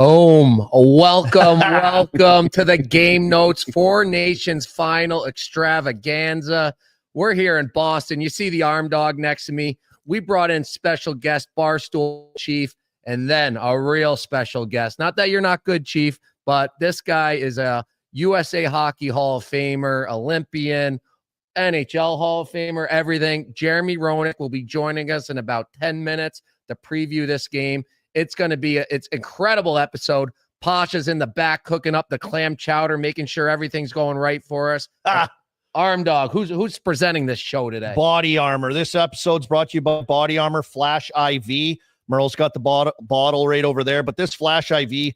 Welcome to the Game Notes Four Nations Final Extravaganza. We're here in Boston. You see the arm dog next to me. We brought in special guest Barstool Chief, and then a real special guest. Not that you're not good, Chief, but this guy is a USA Hockey Hall of Famer, Olympian, NHL Hall of Famer, everything. Jeremy Roenick will be joining us in about 10 minutes to preview this game. It's going to be it's incredible episode. Pasha's in the back cooking up the clam chowder, making sure everything's going right for us. Arm Dog, who's presenting this show today? Body Armor. This episode's brought to you by Body Armor Flash IV. Merle's got the bottle right over there, but this Flash IV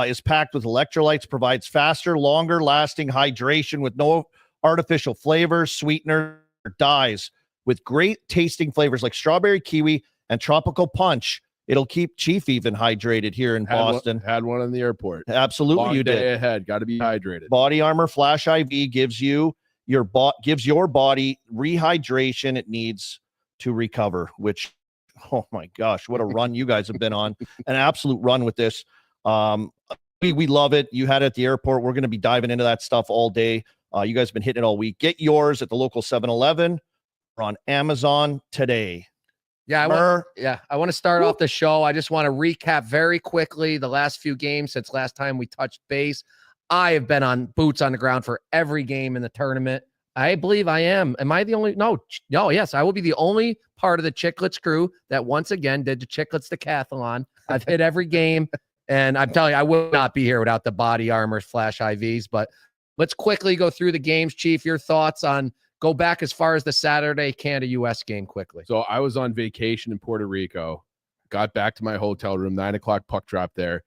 is packed with electrolytes, provides faster, longer-lasting hydration with no artificial flavors, sweeteners, or dyes. With great tasting flavors like strawberry kiwi and tropical punch, it'll keep Chief even hydrated here in Boston. Had one in the airport. Absolutely, Long you day did. ahead. Got to be hydrated. Body Armor Flash IV gives your body rehydration it needs to recover. Which, oh my gosh, what a run you guys have been on! An absolute run with this. We love it. You had it at the airport. We're going to be diving into that stuff all day. You guys have been hitting it all week. Get yours at the local 7-Eleven or on Amazon today. I want to start off the show. I just want to recap very quickly the last few games since last time we touched base. I have been on boots on the ground for every game in the tournament. I believe I am. Am I the only? No, yes, I will be the only part of the Chicklets crew that once again did the Chicklets decathlon. I've hit every game, and I'm telling you, I would not be here without the Body Armor Flash IVs. But let's quickly go through the games, Chief. Your thoughts on go back as far as the Saturday Canada-US game quickly. So I was on vacation in Puerto Rico, got back to my hotel room, 9 o'clock puck drop there.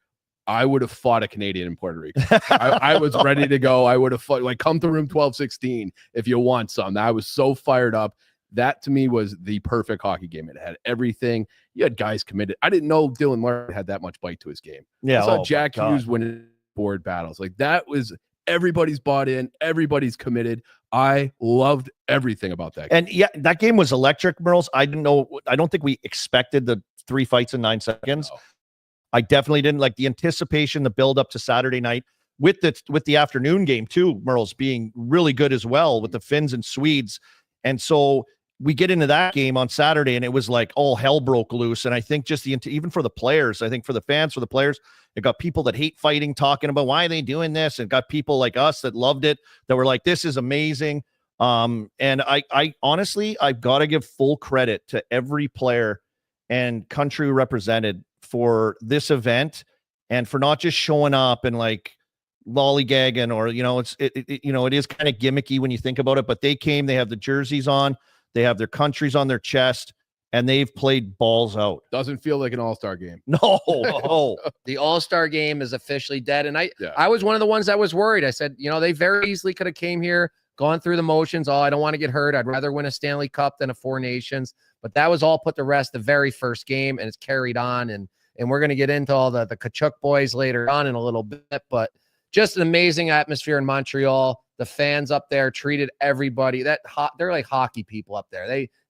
I would have fought a Canadian in Puerto Rico. I was ready to go. I would have fought, like, come to room 1216 if you want some. I was so fired up. That, to me, was the perfect hockey game. It had everything. You had guys committed. I didn't know Dylan Larkin had that much bite to his game. Yeah, I saw Jack Hughes winning board battles. Like, that was everybody's bought in. Everybody's committed. I loved everything about that game. And yeah, that game was electric, Merles. I don't think we expected the 3 fights in 9 seconds. No. I definitely didn't. Like the anticipation, the build up to Saturday night with the afternoon game too, Merles being really good as well with the Finns and Swedes. And so we get into that game on Saturday and it was like all hell broke loose. And I think just even for the players, I think for the fans, for the players, it got people that hate fighting talking about why are they doing this, and got people like us that loved it, that were like, this is amazing. And I honestly, I've got to give full credit to every player and country represented for this event and for not just showing up and like lollygagging or, it is kind of gimmicky when you think about it, but they came, they have the jerseys on, they have their countries on their chest, and they've played balls out. Doesn't feel like an all-star game. No. The all-star game is officially dead. And I was one of the ones that was worried. I said, they very easily could have came here, gone through the motions. Oh, I don't want to get hurt. I'd rather win a Stanley Cup than a Four Nations. But that was all put to rest the very first game, and it's carried on. And we're going to get into all the Kachuk boys later on in a little bit. But just an amazing atmosphere in Montreal. The fans up there treated everybody. They're like hockey people up there.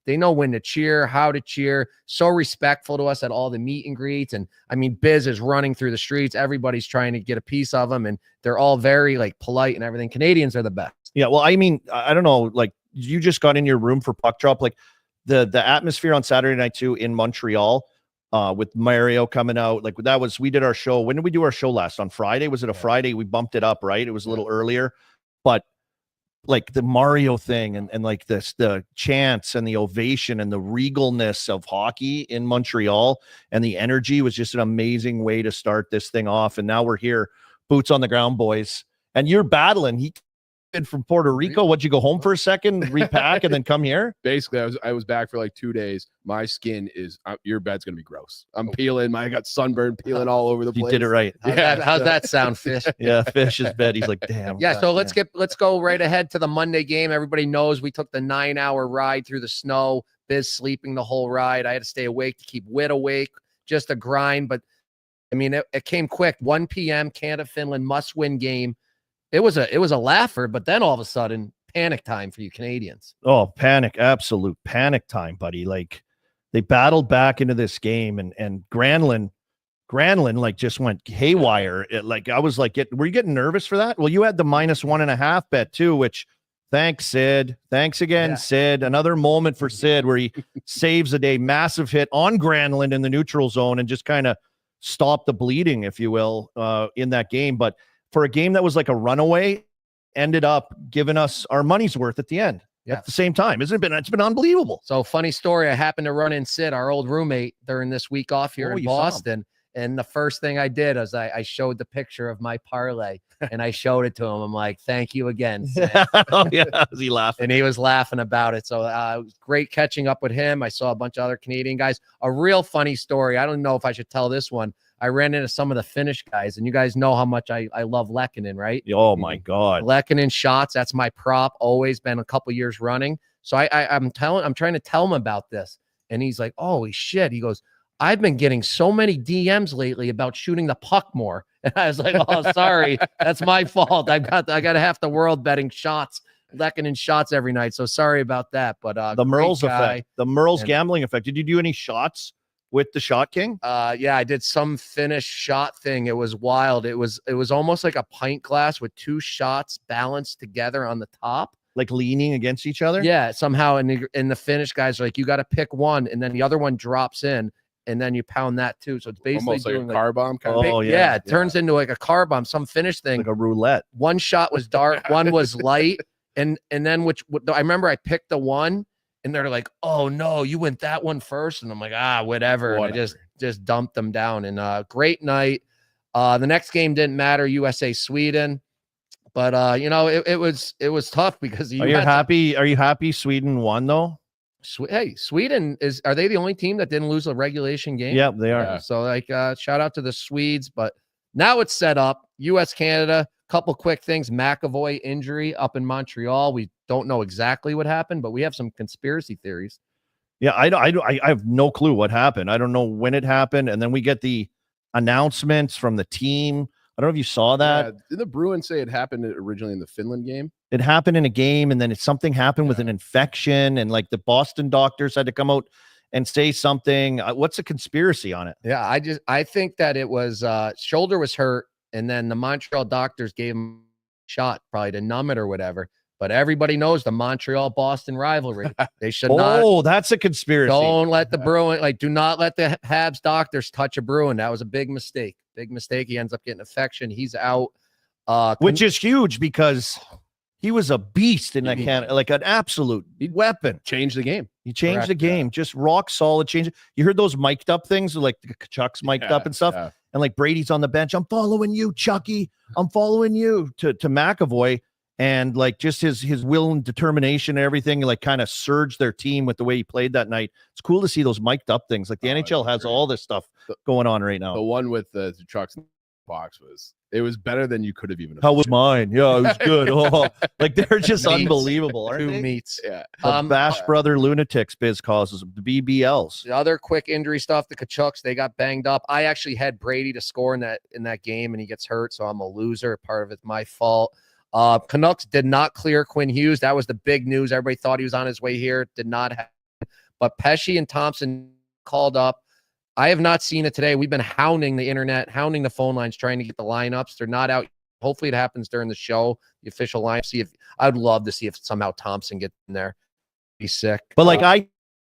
They know when to cheer, how to cheer. So respectful to us at all the meet and greets. And I mean, Biz is running through the streets. Everybody's trying to get a piece of them, and they're all very like polite and everything. Canadians are the best. Yeah. Well, I mean, I don't know. Like you just got in your room for puck drop. Like the atmosphere on Saturday night too in Montreal with Mario coming out. Like we did our show. When did we do our show last? On Friday? Was it a Friday? We bumped it up, right? It was a little earlier, but like the Mario thing and like the chants and the ovation and the regalness of hockey in Montreal and the energy was just an amazing way to start this thing off. And now we're here, boots on the ground, boys. And you're battling. He from Puerto Rico. What'd you go home for a second, repack, and then come here? Basically, I was back for like 2 days. My skin is your bed's gonna be gross. I'm peeling. I got sunburn peeling all over the place. You did it right. How's that sound, Fish? Yeah, Fish's bed. He's like, damn. Yeah. So let's go right ahead to the Monday game. Everybody knows we took the 9-hour ride through the snow. Biz sleeping the whole ride. I had to stay awake to keep Wit awake. Just a grind, but I mean, it came quick. 1 p.m. Canada Finland must-win game. It was a laugher, but then all of a sudden, panic time for you Canadians. Oh, panic. Absolute panic time, buddy. Like they battled back into this game and Granlund Granlund like just went haywire. I was like, were you getting nervous for that? Well, you had the -1.5 bet too, which thanks, Sid. Thanks again, Sid. Another moment for Sid where he saves a day, massive hit on Granlund in the neutral zone and just kind of stopped the bleeding, if you will, in that game. But for a game that was like a runaway, ended up giving us our money's worth at the end. Yeah. At the same time, it's been unbelievable. So funny story. I happened to run in Sid, our old roommate, during this week off here in Boston. And the first thing I did was I showed the picture of my parlay and I showed it to him. I'm like, thank you again, Sid. Oh, yeah. Was he laughing? And he was laughing about it. So it was great catching up with him. I saw a bunch of other Canadian guys. A real funny story. I don't know if I should tell this one. I ran into some of the Finnish guys, and you guys know how much I love Lehkonen, right? Oh, my God. Lehkonen shots. That's my prop. Always been a couple years running. So I'm trying to tell him about this. And he's like, holy shit. He goes, I've been getting so many DMs lately about shooting the puck more. And I was like, oh, sorry. That's my fault. I got half the world betting shots, Lehkonen shots every night. So sorry about that. But the Merles effect, the Merles gambling effect. Did you do any shots with the Shot King? Yeah, I did some Finnish shot thing. It was wild. It was almost like a pint glass with two shots balanced together on the top. Like leaning against each other? Yeah, somehow. And the Finnish guys are like, you got to pick one, and then the other one drops in. And then you pound that too. So it's basically almost like a car bomb kind of thing. Yeah, it turns into like a car bomb, some Finnish thing. Like a roulette. One shot was dark, one was light. And then I remember I picked the one and they're like, oh no, you went that one first. And I'm like, whatever. And I just dumped them down. And great night. The next game didn't matter, USA Sweden. But it was tough because Are you happy Sweden won though? Hey, Sweden are they the only team that didn't lose a regulation game? Yep, they are. Yeah. So shout out to the Swedes, but now it's set up. US Canada, couple quick things. McAvoy injury up in Montreal. We don't know exactly what happened, but we have some conspiracy theories. Yeah, I have no clue what happened. I don't know when it happened, and then we get the announcements from the team. I don't know if you saw that. Yeah. Did the Bruins say it happened originally in the Finland game? It happened in a game, and then something happened with an infection, and like the Boston doctors had to come out and say something. What's the conspiracy on it? Yeah, I think that it was shoulder was hurt, and then the Montreal doctors gave him a shot, probably to numb it or whatever. But everybody knows the Montreal-Boston rivalry. They should not. Oh, that's a conspiracy. Don't let the Bruin, do not let the Habs doctors touch a Bruin. That was a big mistake. Big mistake. He ends up getting infection. He's out. Which is huge because he was a beast in that like an absolute weapon. Changed the game. He changed the game. Just rock solid change. You heard those mic'd up things, like the Chuck's mic'd up and stuff. Yeah. And like Brady's on the bench. I'm following you, Chucky. I'm following you to McAvoy. And like just his will and determination and everything, like kind of surged their team with the way he played that night. It's cool to see those mic'd up things. Like the NHL has all this stuff going on right now. The one with the trucks in the box it was better than you could have even. How was mine? Yeah, it was good. Oh, like they're just unbelievable. Aren't Two they? meats. Yeah. The Bash Brother Lunatics biz causes the BBLs. The other quick injury stuff, the Kachucks, they got banged up. I actually had Brady to score in that game, and he gets hurt, so I'm a loser. Part of it's my fault. Canucks did not clear Quinn Hughes. That was the big news. Everybody thought he was on his way here. Did not happen. But Pesce and Thompson called up. I have not seen it today. We've been hounding the internet, hounding the phone lines, trying to get the lineups. They're not out. Hopefully it happens during the show, the official lineup. I'd love to see if somehow Thompson gets in there. He's sick. But like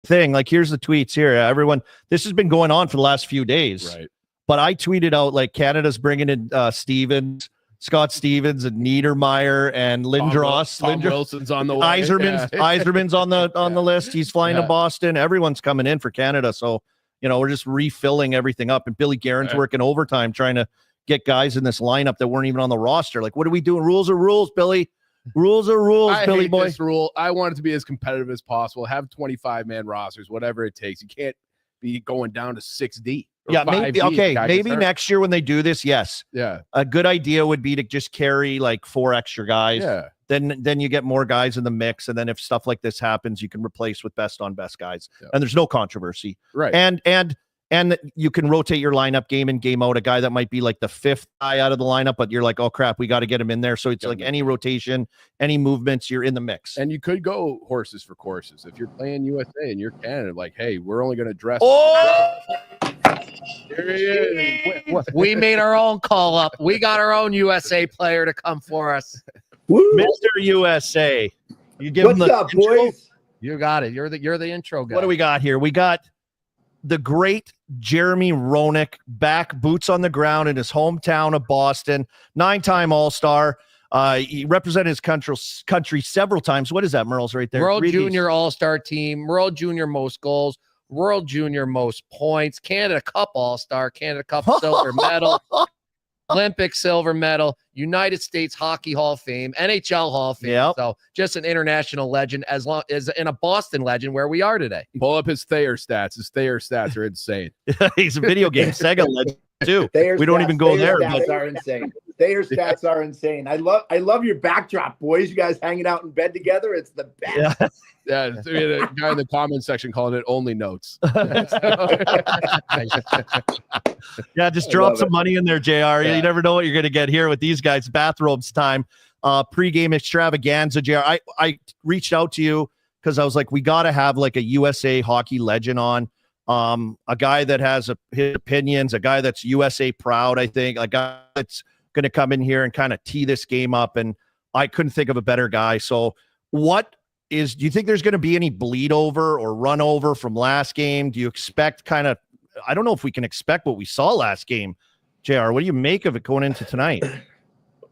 here's the tweets here. Everyone, this has been going on for the last few days. Right. But I tweeted out like Canada's bringing in Scott Stevens and Niedermeyer and Lindros. Tom Wilson's on the way. Yzerman's on the list. He's flying to Boston. Everyone's coming in for Canada. So, we're just refilling everything up. And Billy Guerin's working overtime trying to get guys in this lineup that weren't even on the roster. Like, what are we doing? Rules are rules, Billy. Rules are rules, Billy boy. This rule. I want it to be as competitive as possible. Have 25-man rosters, whatever it takes. You can't be going down to 6D. Yeah, maybe. Okay, maybe next year when they do this, yes. Yeah. A good idea would be to just carry like 4 extra guys. Yeah. Then you get more guys in the mix, and then if stuff like this happens, you can replace with best on best guys, yeah. and there's no controversy. Right. And And you can rotate your lineup game in, game out. A guy that might be like the 5th guy out of the lineup, but you're like, oh crap, we got to get him in there. So it's like any rotation, any movements, you're in the mix. And you could go horses for courses. If you're playing USA and you're Canada, like, hey, we're only going to dress. Oh, Here he is. We made our own call up. We got our own USA player to come for us. Woo. Mr. USA. You give him What's the up, intro? boys? You got it. You're the intro guy. What do we got here? We got the great Jeremy Roenick back, boots on the ground in his hometown of Boston, 9-time All-Star. He represented his country several times. What is that, Merle's right there? World Read these. Junior All-Star team, World Junior most goals, World Junior most points, Canada Cup All-Star, Canada Cup silver medal, Olympic silver medal, United States Hockey Hall of Fame, NHL Hall of Fame. Yep. So just an international legend, as long as in a Boston legend where we are today. Pull up his Thayer stats. His Thayer stats are insane. He's a video game Sega legend too. Thayer's We don't stats- even go Thayer's there. Stats But are insane. Thayer's stats are insane. I love your backdrop, boys. You guys hanging out in bed together. It's the best. yeah. Yeah, we had a guy in the comment section calling it only notes. Yeah, just I drop love some it. money in there, JR. Yeah. You never know what you're going to get here with these guys. Bathrobes time. Pregame extravaganza, JR. I reached out to you because I was like, we got to have like a USA hockey legend on. A guy that has his opinions, a guy that's USA proud, I think, a guy that's going to come in here and kind of tee this game up. And I couldn't think of a better guy. So do you think there's going to be any bleed over or run over from last game? Do you expect I don't know if we can expect what we saw last game, JR. What do you make of it going into tonight?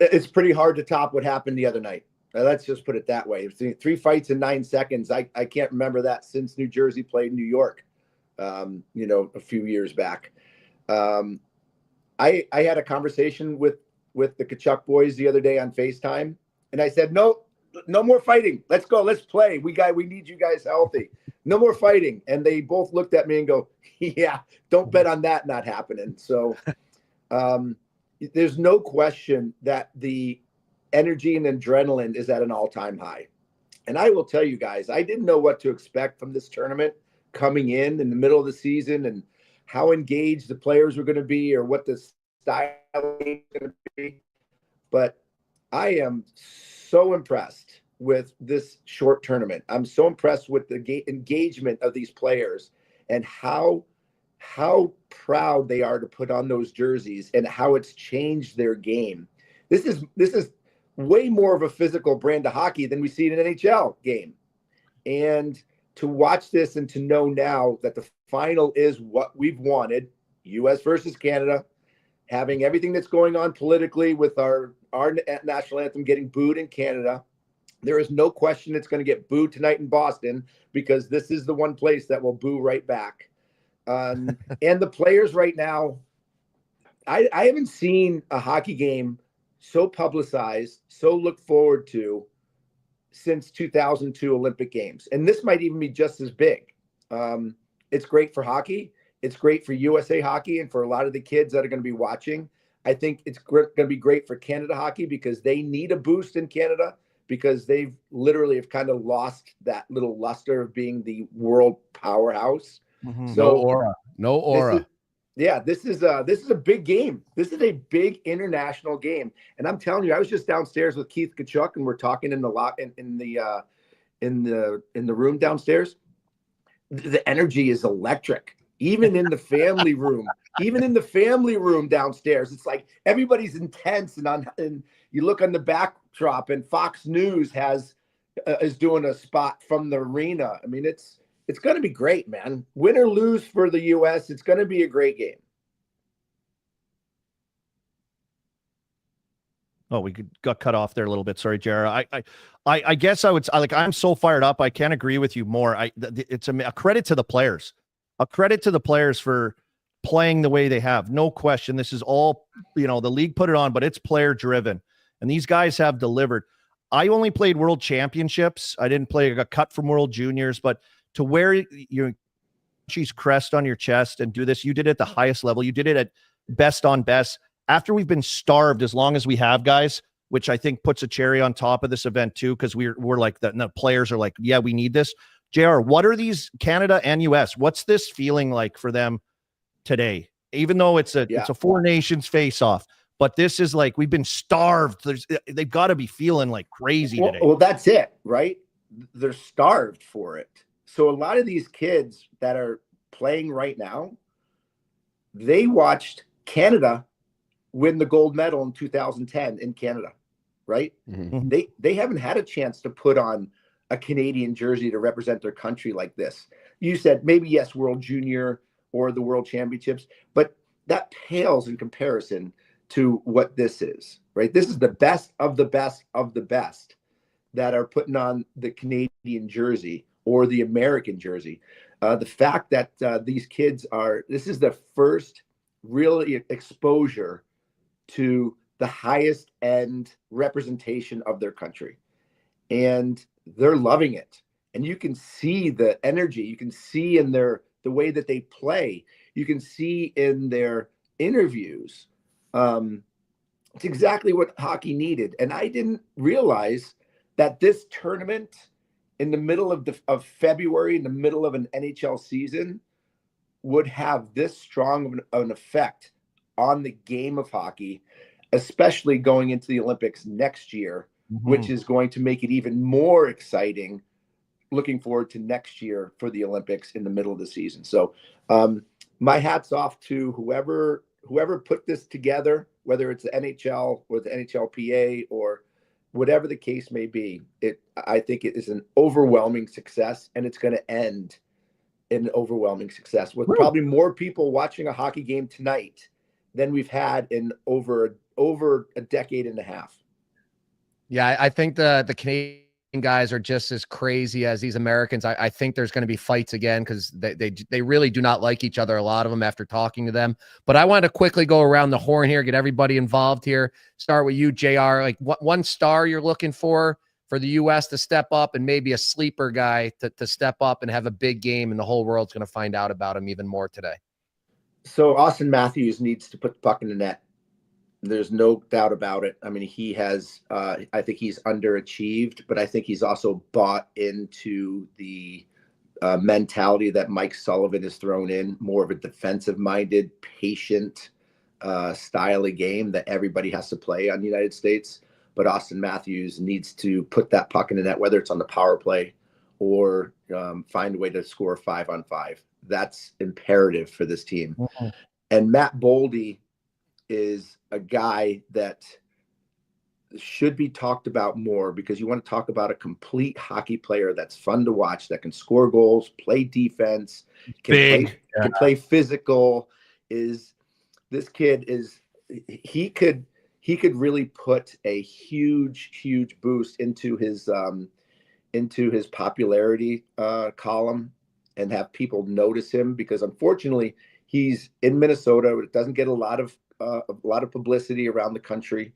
It's pretty hard to top what happened the other night. Let's just put it that way. 3 fights in 9 seconds. I can't remember that since New Jersey played New York, a few years back. I had a conversation with the Kachuk boys the other day on FaceTime, and I said, no more fighting. Let's go. Let's play. We need you guys healthy. No more fighting. And they both looked at me and go, yeah, don't bet on that not happening. So there's no question that the energy and adrenaline is at an all-time high. And I will tell you guys, I didn't know what to expect from this tournament coming in the middle of the season and how engaged the players were going to be or what the style is going to be. But I am so impressed with this short tournament. I'm so impressed with the engagement of these players and how proud they are to put on those jerseys and how it's changed their game. This is way more of a physical brand of hockey than we see in an NHL game. And to watch this and to know now that the final is what we've wanted, US versus Canada, having everything that's going on politically with our national anthem getting booed in Canada. There is no question it's going to get booed tonight in Boston because this is the one place that will boo right back. And the players right now, I haven't seen a hockey game so publicized, so looked forward to since 2002 Olympic Games. And this might even be just as big. It's great for hockey. It's great for USA hockey and for a lot of the kids that are going to be watching. I think it's going to be great for Canada hockey because they need a boost in Canada because they've literally have kind of lost that little luster of being the world powerhouse. Mm-hmm. So No aura. This is a big game. This is a big international game. And I'm telling you, I was just downstairs with Keith Kachuk and we're talking in the room downstairs. The energy is electric. Even in the family room, downstairs, it's like everybody's intense. And you look on the backdrop, and Fox News is doing a spot from the arena. I mean, it's going to be great, man. Win or lose for the U.S., it's going to be a great game. Oh, we got cut off there a little bit. Sorry, Jared. I guess I'm so fired up. I can't agree with you more. It's a credit to the players. A credit to the players for playing the way they have. No question. This is all, the league put it on, but it's player driven. And these guys have delivered. I only played world championships. I didn't play, I got cut from world juniors, but to wear your country's crest on your chest and do this, you did it at the highest level. You did it at best on best. After we've been starved as long as we have, guys, which I think puts a cherry on top of this event too, because we're like that. And the players are like, yeah, we need this. JR, what are these Canada and US? What's this feeling like for them today, even though it's a four nations face off. But this is like, we've been starved. They've got to be feeling like crazy today. Well, that's it, right? They're starved for it. So a lot of these kids that are playing right now, they watched Canada win the gold medal in 2010 in Canada, right? Mm-hmm. They haven't had a chance to put on a Canadian jersey to represent their country like this. You said maybe, yes, World Junior or the World Championships, but that pales in comparison to what this is, right? This is the best of the best of the best that are putting on the Canadian jersey or the American jersey. The fact that these kids this is the first really exposure to the highest end representation of their country. And they're loving it. And you can see the energy, you can see in the way that they play, you can see in their interviews. It's exactly what hockey needed. And I didn't realize that this tournament in the middle of February, in the middle of an NHL season, would have this strong of an effect on the game of hockey, especially going into the Olympics next year, which is going to make it even more exciting. Looking forward to next year for the Olympics in the middle of the season. So my hat's off to whoever put this together, whether it's the NHL or the NHLPA or whatever the case may be. I think it is an overwhelming success, and it's going to end in overwhelming success with probably more people watching a hockey game tonight than we've had in over a decade and a half. Yeah, I think the Canadian guys are just as crazy as these Americans. I think there's going to be fights again because they really do not like each other, a lot of them, after talking to them. But I want to quickly go around the horn here, get everybody involved here. Start with you, JR. Like, what one star you're looking for the U.S. to step up, and maybe a sleeper guy to step up and have a big game, and the whole world's going to find out about him even more today. So Austin Matthews needs to put the puck in the net. There's no doubt about it. I mean, he has, I think he's underachieved, but I think he's also bought into the mentality that Mike Sullivan has thrown in, more of a defensive-minded, patient style of game that everybody has to play on the United States. But Austin Matthews needs to put that puck in the net, whether it's on the power play or find a way to score 5-on-5. That's imperative for this team. Mm-hmm. And Matt Boldy is a guy that should be talked about more, because you want to talk about a complete hockey player that's fun to watch, that can score goals, play defense, can play physical. This kid he could really put a huge boost into his popularity column and have people notice him, because unfortunately he's in Minnesota. It doesn't get a lot of publicity around the country,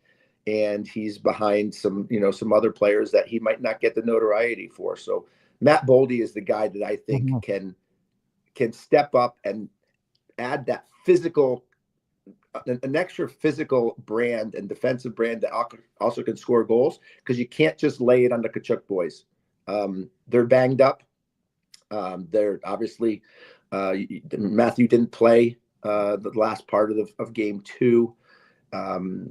and he's behind some other players that he might not get the notoriety for. So Matt Boldy is the guy that I think can step up and add that physical, an extra physical brand and defensive brand that also can score goals, because you can't just lay it on the Tkachuk boys. They're banged up. They're obviously Matthew didn't play the last part of game 2.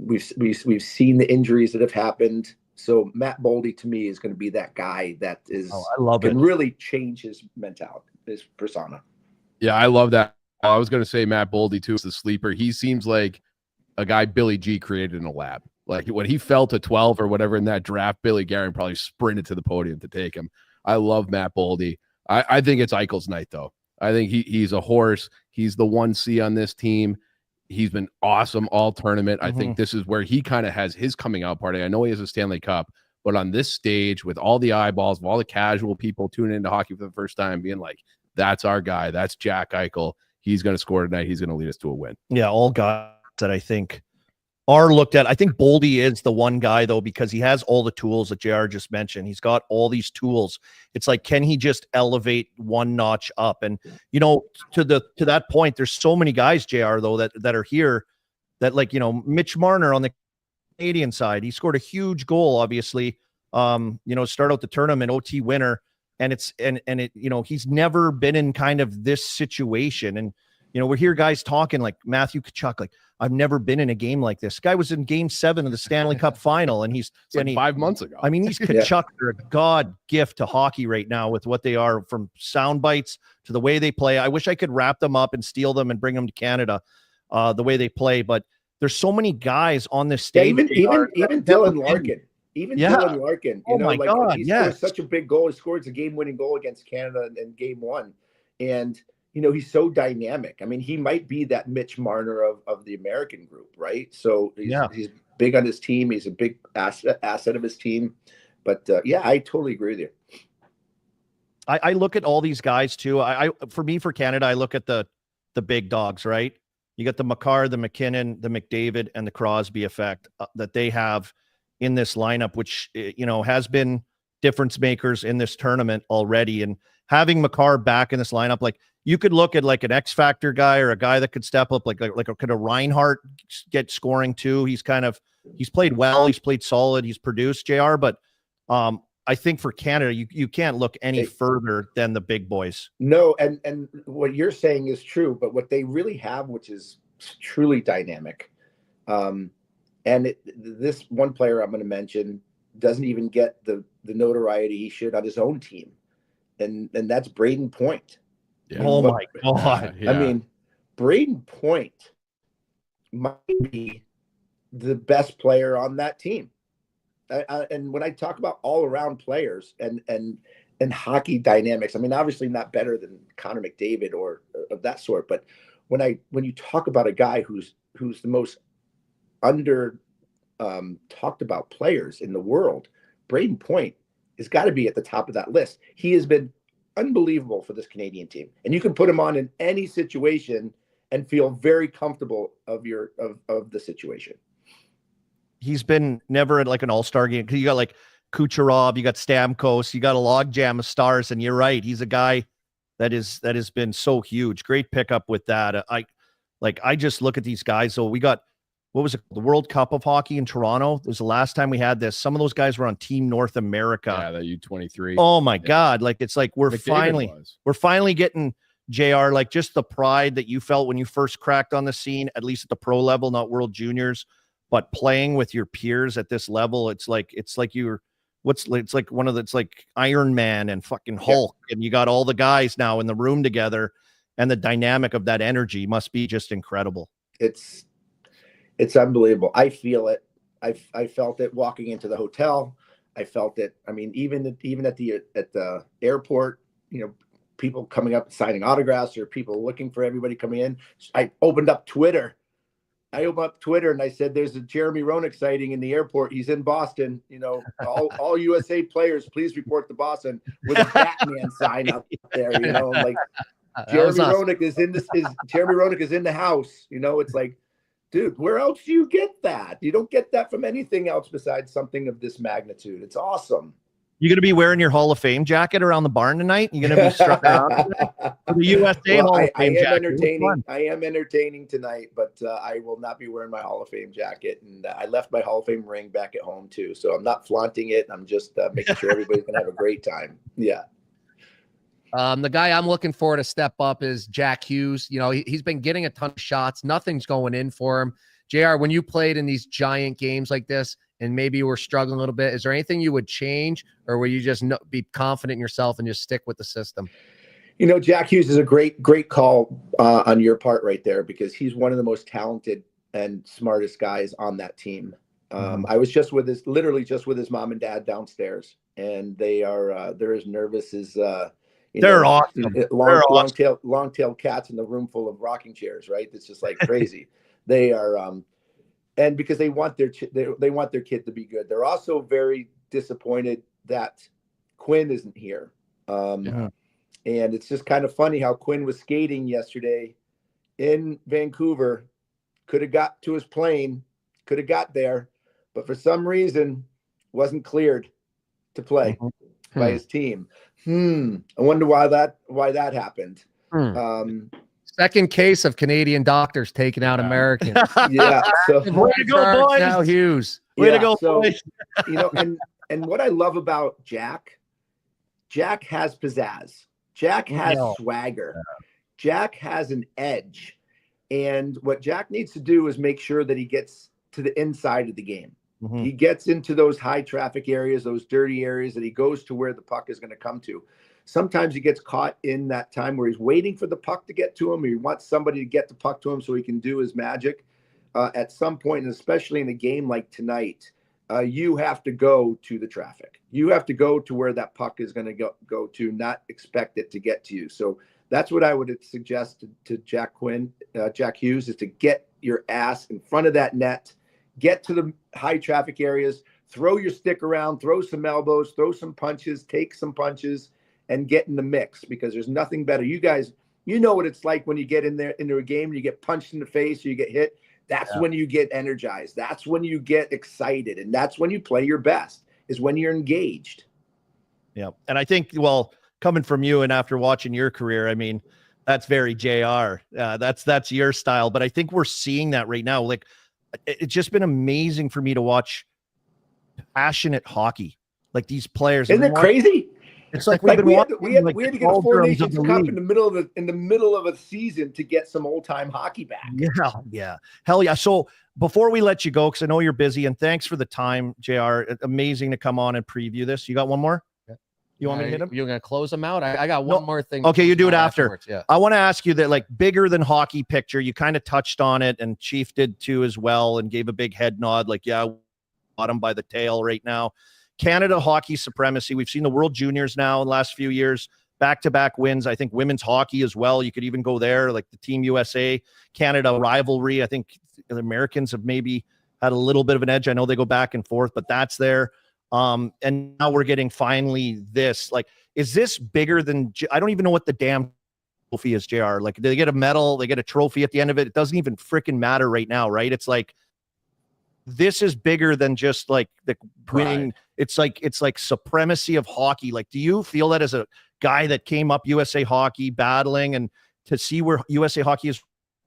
We've seen the injuries that have happened. So Matt Boldy to me is going to be that guy that can really change his mentality, his persona. Yeah, I love that. I was going to say Matt Boldy too is the sleeper. He seems like a guy Billy G created in a lab. Like when he fell to 12 or whatever in that draft, Billy Guerin probably sprinted to the podium to take him. I love Matt Boldy. I think it's Eichel's night though. I think he's a horse. He's the 1C on this team. He's been awesome all tournament. I think this is where he kind of has his coming out party. I know he has a Stanley Cup, but on this stage with all the eyeballs, of all the casual people tuning into hockey for the first time, being like, that's our guy. That's Jack Eichel. He's going to score tonight. He's going to lead us to a win. Yeah, all guys that I think are looked at. I think Boldy is the one guy, though, because he has all the tools that JR just mentioned. He's got all these tools. It's like, can he just elevate one notch up? And, to that point, there's so many guys, JR, though, that are here that, like, Mitch Marner on the Canadian side, he scored a huge goal, obviously, start out the tournament, OT winner. And he's never been in kind of this situation. And, You know, we hear guys talking like Matthew Tkachuk, like, I've never been in a game like this. Guy was in game 7 of the Stanley Cup final, and he's Like 5 months ago. I mean, these Tkachuk are a god gift to hockey right now with what they are, from sound bites to the way they play. I wish I could wrap them up and steal them and bring them to Canada, the way they play. But there's so many guys on this stage. Even Dylan Larkin. Dylan Larkin. You know, my God, he scored such a big goal. He scored a game-winning goal against Canada in game 1. And you know, he's so dynamic. I mean, he might be that Mitch Marner of the American group, right? So he's big on his team. He's a big asset of his team. But I totally agree with you. I look at all these guys too. For Canada, I look at the big dogs, right? You got the Makar, the McKinnon, the McDavid, and the Crosby effect that they have in this lineup, which, you know, has been difference makers in this tournament already. And having Makar back in this lineup, like, you could look at like an X Factor guy or a guy that could step up, could a Reinhardt get scoring too? He's played well, he's played solid, he's produced, JR. But I think for Canada, you can't look any further than the big boys. No, and what you're saying is true, but what they really have, which is truly dynamic, this one player I'm going to mention doesn't even get the notoriety he should on his own team, and that's Braden Point. Yeah. Oh my God. I mean, Braden Point might be the best player on that team. And when I talk about all around players and hockey dynamics, I mean, obviously not better than Connor McDavid or of that sort. But when you talk about a guy who's the most under talked about players in the world, Braden Point has got to be at the top of that list. He has been unbelievable for this Canadian team, and you can put him on in any situation and feel very comfortable of the situation. He's been never at like an all-star game, because you got like Kucherov, you got Stamkos, you got a logjam of stars, and you're right, he's a guy that has been so huge. Great pickup with that. I just look at these guys. So we got, what was it, the World Cup of Hockey in Toronto? It was the last time we had this. Some of those guys were on Team North America. Yeah, the U23. Oh my God. Like, it's like we're finally getting, JR, like, just the pride that you felt when you first cracked on the scene, at least at the pro level, not World Juniors, but playing with your peers at this level. It's like Iron Man and fucking Hulk, and you got all the guys now in the room together, and the dynamic of that energy must be just incredible. It's unbelievable. I feel it. I felt it walking into the hotel. I felt it. I mean, even at the airport, you know, people coming up and signing autographs, or people looking for everybody coming in. I opened up Twitter. And I said, "There's a Jeremy Roenick sighting in the airport. He's in Boston. You know, all USA players, please report to Boston," with a Batman sign up there. You know, like Jeremy Roenick is in Jeremy Roenick is in the house. You know, it's like, dude, where else do you get that? You don't get that from anything else besides something of this magnitude. It's awesome. You going to be wearing your Hall of Fame jacket around the barn tonight? You going to be struck around for the USA Hall of Fame jacket? I am entertaining tonight, but I will not be wearing my Hall of Fame jacket. And I left my Hall of Fame ring back at home too, so I'm not flaunting it. I'm just making sure everybody's going to have a great time. Yeah. The guy I'm looking for to step up is Jack Hughes. You know, he's been getting a ton of shots. Nothing's going in for him. JR, when you played in these giant games like this, and maybe you were struggling a little bit, is there anything you would change, or will you just be confident in yourself and just stick with the system? You know, Jack Hughes is a great call on your part right there, because he's one of the most talented and smartest guys on that team. I was literally just with his mom and dad downstairs, and they're as nervous as they're awesome. Long-tailed cats in a room full of rocking chairs, right? It's just like crazy. They are, and because they want their kid to be good. They're also very disappointed that Quinn isn't here. And it's just kind of funny how Quinn was skating yesterday in Vancouver, could have got to his plane, could have got there, but for some reason wasn't cleared to play by his team. I wonder why that happened. Second case of Canadian doctors taking out Americans. Yeah. So way to go, boys. Now Hughes. Way to go, boys. You know, and what I love about Jack has pizzazz. Jack has swagger. Jack has an edge. And what Jack needs to do is make sure that he gets to the inside of the game. Mhm. He gets into those high traffic areas, those dirty areas, that he goes to where the puck is going to come to. Sometimes he gets caught in that time where he's waiting for the puck to get to him, or he wants somebody to get the puck to him so he can do his magic. At some point, and especially in a game like tonight, you have to go to the traffic. You have to go to where that puck is going to go to, not expect it to get to you. So that's what I would suggest to Jack Hughes, is to get your ass in front of that net, get to the high traffic areas, throw your stick around, throw some elbows, throw some punches, take some punches, and get in the mix, because there's nothing better. You guys, you know what it's like when you get in there into a game and you get punched in the face or you get hit. That's when you get energized. That's when you get excited. And that's when you play your best, is when you're engaged. Yeah. And I think, well, coming from you and after watching your career, I mean, that's very JR. That's your style. But I think we're seeing that right now. Like, it's just been amazing for me to watch passionate hockey. Like these players. Isn't it crazy? It's like we had to get a Four doldrums Nations Cup in the middle of a season to get some old time hockey back. Yeah. Hell yeah. So before we let you go, because I know you're busy, and thanks for the time, JR. Amazing to come on and preview this. You got one more? You want me to hit him? You're going to close them out? I got one more thing. Okay, you do it after. Yeah. I want to ask you that, like, bigger than hockey picture. You kind of touched on it, and Chief did too as well, and gave a big head nod. Like, yeah, got him by the tail right now. Canada hockey supremacy. We've seen the World Juniors now in the last few years, back-to-back wins. I think women's hockey as well. You could even go there, like the Team USA, Canada rivalry. I think the Americans have maybe had a little bit of an edge. I know they go back and forth, but that's there. And now we're getting finally this. Like, is this bigger than? I don't even know what the damn trophy is, JR. Like, they get a medal, they get a trophy at the end of it. It doesn't even freaking matter right now, right? It's like, this is bigger than just like the winning. It's like supremacy of hockey. Like, do you feel that as a guy that came up USA Hockey battling, and to see where USA Hockey is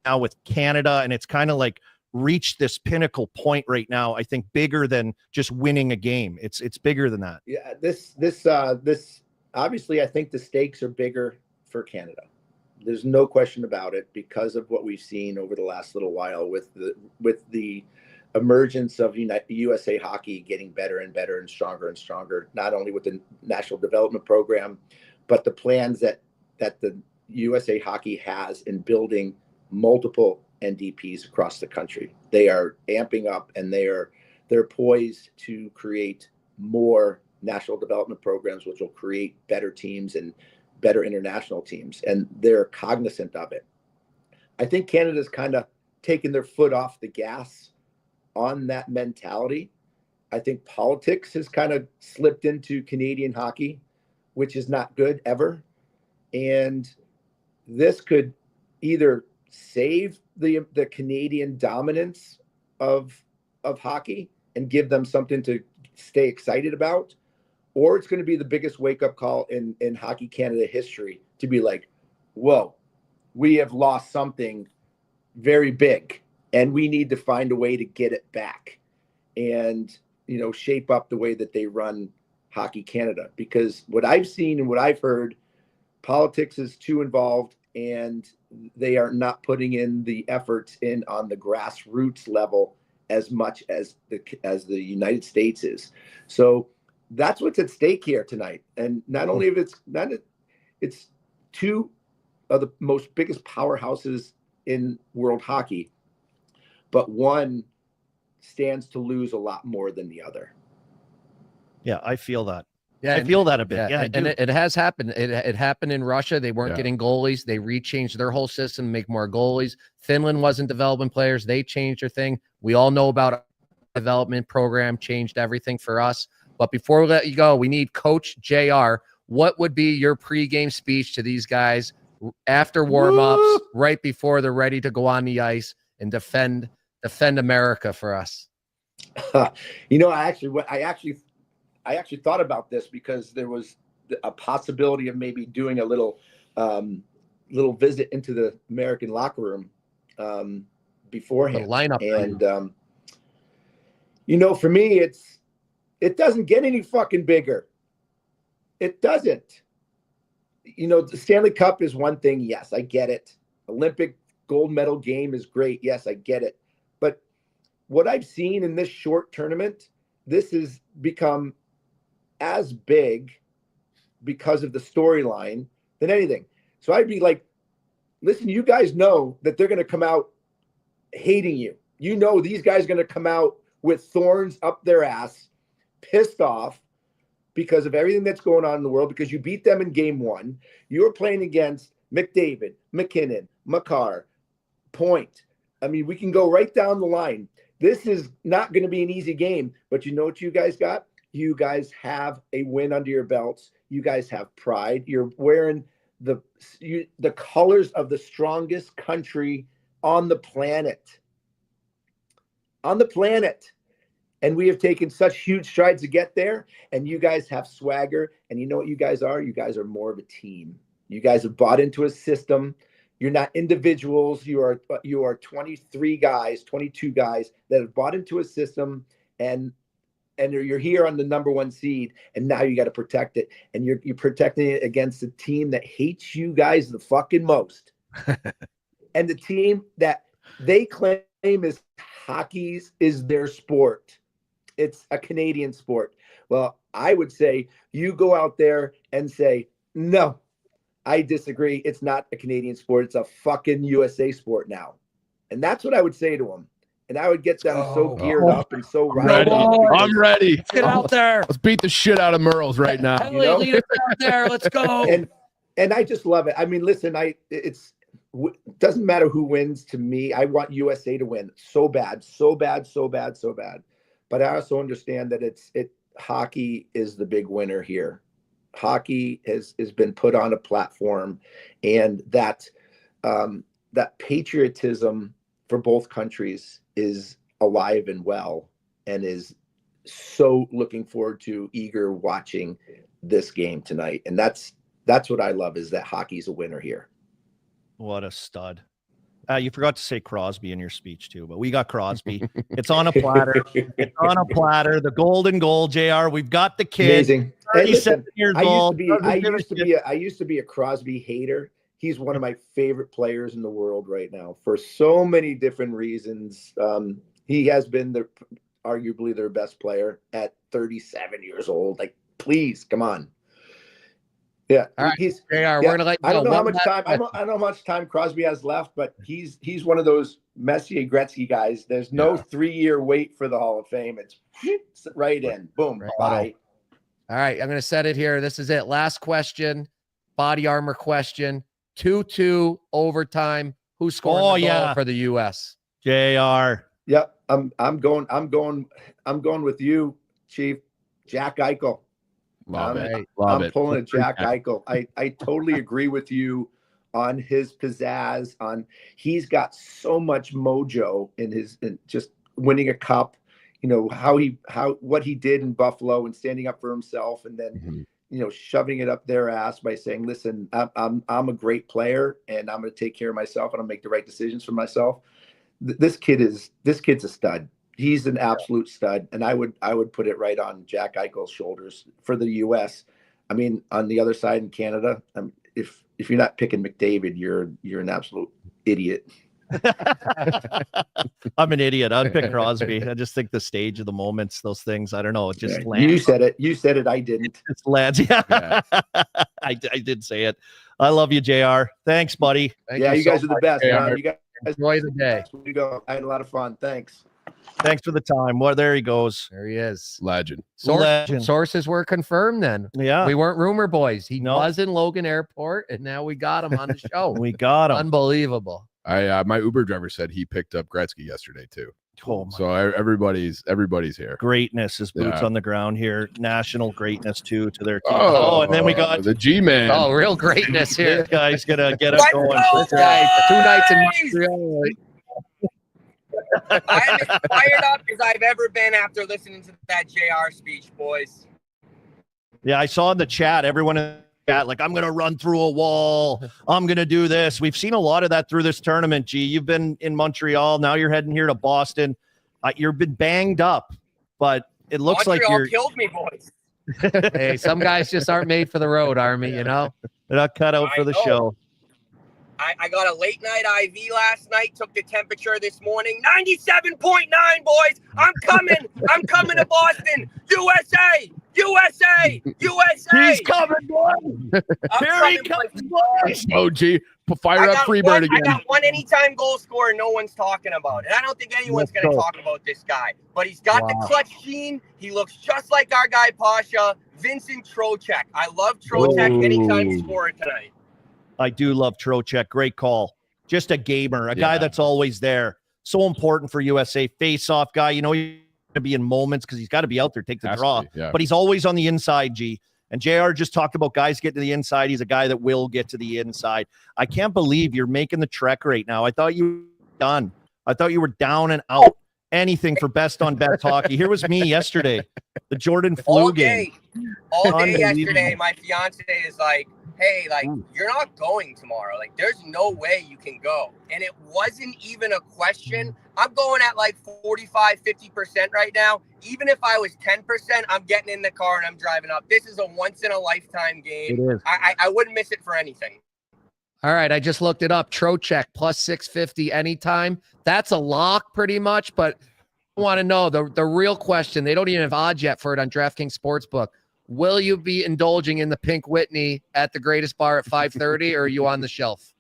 now with Canada, and it's kind of like reached this pinnacle point right now, I think bigger than just winning a game. It's bigger than that. Yeah, this obviously, I think the stakes are bigger for Canada. There's no question about it, because of what we've seen over the last little while with the emergence of USA Hockey getting better and better and stronger, not only with the national development program, but the plans that the USA Hockey has in building multiple NDPs across the country. They are amping up, and they're poised to create more national development programs, which will create better teams and better international teams. And they're cognizant of it. I think Canada's kind of taken their foot off the gas on that mentality. I think politics has kind of slipped into Canadian hockey, which is not good ever. And this could either save the Canadian dominance of hockey and give them something to stay excited about, or it's going to be the biggest wake-up call in Hockey Canada history, to be like, whoa, we have lost something very big, and we need to find a way to get it back and, shape up the way that they run Hockey Canada. Because what I've seen and what I've heard, politics is too involved, and they are not putting in the efforts in on the grassroots level as much as the United States is. So that's what's at stake here tonight. And not only if it's two of the most biggest powerhouses in world hockey, but one stands to lose a lot more than the other. Yeah, I feel that. Yeah, I feel that a bit. Yeah, and it has happened. It happened in Russia. They weren't getting goalies. They rechanged their whole system to make more goalies. Finland wasn't developing players. They changed their thing. We all know about our development program, changed everything for us. But before we let you go, we need Coach JR. What would be your pregame speech to these guys after warm-ups, right before they're ready to go on the ice and defend America for us? I actually thought about this, because there was a possibility of maybe doing a little visit into the American locker room beforehand. The lineup. And for me, it doesn't get any fucking bigger. It doesn't. the Stanley Cup is one thing. Yes, I get it. Olympic gold medal game is great. Yes, I get it. But what I've seen in this short tournament, this has become as big because of the storyline than anything. So I'd be like, listen, you guys know that they're going to come out hating you. These guys are going to come out with thorns up their ass, pissed off because of everything that's going on in the world, because you beat them in game one. You're playing against McDavid, McKinnon, Makar, Point. I mean, we can go right down the line. This is not going to be an easy game, but you know what you guys got? You guys have a win under your belts. You guys have pride. You're wearing the colors of the strongest country on the planet. And we have taken such huge strides to get there. And you guys have swagger. And you know what you guys are? You guys are more of a team. You guys have bought into a system. You're not individuals. You are 23 guys, 22 guys that have bought into a system, and you're here on the number one seed, and now you got to protect it. And you're protecting it against a team that hates you guys the fucking most. And the team that they claim is hockey's is their sport. It's a Canadian sport. Well, I would say you go out there and say, no, I disagree. It's not a Canadian sport. It's a fucking USA sport now. And that's what I would say to them. And I would get them so geared up and so ready. I'm ready. Let's get out there. Let's beat the shit out of Merles right now. Lead us out there. Let's go. And I just love it. I mean, listen, it doesn't matter who wins to me. I want USA to win so bad. But I also understand that hockey is the big winner here. Hockey has been put on a platform, and that patriotism for both countries is alive and well, and is so looking forward to eager watching this game tonight. And that's what I love, is that hockey's a winner here. What a stud. You forgot to say Crosby in your speech too, but we got Crosby. It's on a platter. It's on a platter. The golden goal, JR. We've got the kid. Amazing. 37 years old. I used to be a Crosby hater. He's one of my favorite players in the world right now for so many different reasons. He has been arguably their best player at 37 years old. Like, please, come on. Yeah, all right. We're gonna let you I don't know how much time. I don't know how much time Crosby has left, but he's one of those Messier Gretzky guys. There's no 3-year wait for the Hall of Fame. It's right in. Boom. Right. Bye. All right, I'm gonna set it here. This is it. Last question. Body armor question. 2-2 overtime. Who's scoring the goal for the U.S.? JR. Yep. I'm going with you, Chief. Jack Eichel. Love it. I'm pulling a Jack Eichel. I totally agree with you on his pizzazz. He's got so much mojo in just winning a cup. What he did in Buffalo and standing up for himself, and then shoving it up their ass by saying, "Listen, I'm a great player, and I'm going to take care of myself, and I'll make the right decisions for myself." This kid's a stud. He's an absolute stud, and I would put it right on Jack Eichel's shoulders for the U.S. I mean, on the other side in Canada, if you're not picking McDavid, you're an absolute idiot. I'm an idiot. I'd pick Crosby. I just think the stage of the moments, those things, I don't know. It just lands. You said it. I didn't. It just lands. Yeah. I did say it. I love you, JR. Thanks, buddy. You guys are the best, man. You guys enjoy the day. You go. I had a lot of fun. Thanks. Thanks for the time. Well, there he goes. There he is. Legend. Sources were confirmed then. Yeah. We weren't rumor boys. He was in Logan Airport, and now we got him on the show. We got him. Unbelievable. My Uber driver said he picked up Gretzky yesterday too. So everybody's here. Greatness is boots on the ground here. National greatness too to their team. And then we got the G-Man. Oh, real greatness here. This guy's gonna get us going. This guy, 2 nights in Montreal. I'm as fired up as I've ever been after listening to that JR speech, boys. Yeah, I saw in the chat, everyone in the chat, like, I'm going to run through a wall. I'm going to do this. We've seen a lot of that through this tournament, G. You've been in Montreal. Now you're heading here to Boston. You've been banged up, but it looks Montreal like you're killed me, boys. Hey, some guys just aren't made for the road, Army, you know? They're not cut out for the show. I got a late night IV last night, took the temperature this morning. 97.9, boys. I'm coming to Boston. USA! USA! USA! He's coming, boy. Here he comes, boys. Oh, gee. Fire up Freebird again. I got one anytime goal scorer no one's talking about. And I don't think anyone's going to talk about this guy. But he's got the clutch gene. He looks just like our guy, Pasha. Vincent Trocheck. I love Trocheck anytime scorer tonight. I do love Trocheck. Great call. Just a gamer, a guy that's always there. So important for USA. Face-off guy. You know, he's going to be in moments because he's got to be out there, take the draw. But he's always on the inside, G. And JR just talked about guys getting to the inside. He's a guy that will get to the inside. I can't believe you're making the trek right now. I thought you were done. I thought you were down and out. Anything for best on bets hockey. Here was me yesterday, the Jordan flu game. All day yesterday, my fiance is like, hey, like, you're not going tomorrow. Like, there's no way you can go. And it wasn't even a question. I'm going at like 45, 50% right now. Even if I was 10%, I'm getting in the car and I'm driving up. This is a once-in-a-lifetime game. It is. I wouldn't miss it for anything. All right, I just looked it up. Trocheck plus 650 anytime. That's a lock pretty much, but I want to know the real question. They don't even have odds yet for it on DraftKings Sportsbook. Will you be indulging in the Pink Whitney at the Greatest Bar at 5:30, or are you on the shelf?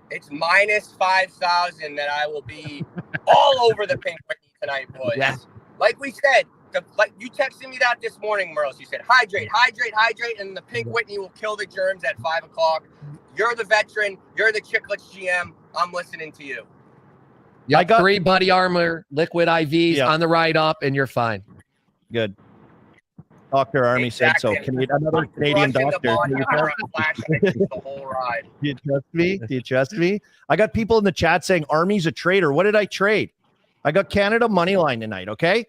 It's minus 5,000 that I will be all over the Pink Whitney tonight, boys. Yeah. Like we said, like you texted me that this morning, Merles. You said, hydrate, and the Pink Whitney will kill the germs at 5 o'clock. You're the veteran. You're the Chicklets GM. I'm listening to you. I got 3 Buddy Armor liquid IVs on the ride up, and you're fine. Good. Dr. Army said so. Another Canadian doctor. The whole ride. Do you trust me? Do you trust me? I got people in the chat saying Army's a traitor. What did I trade? I got Canada money line tonight. Okay.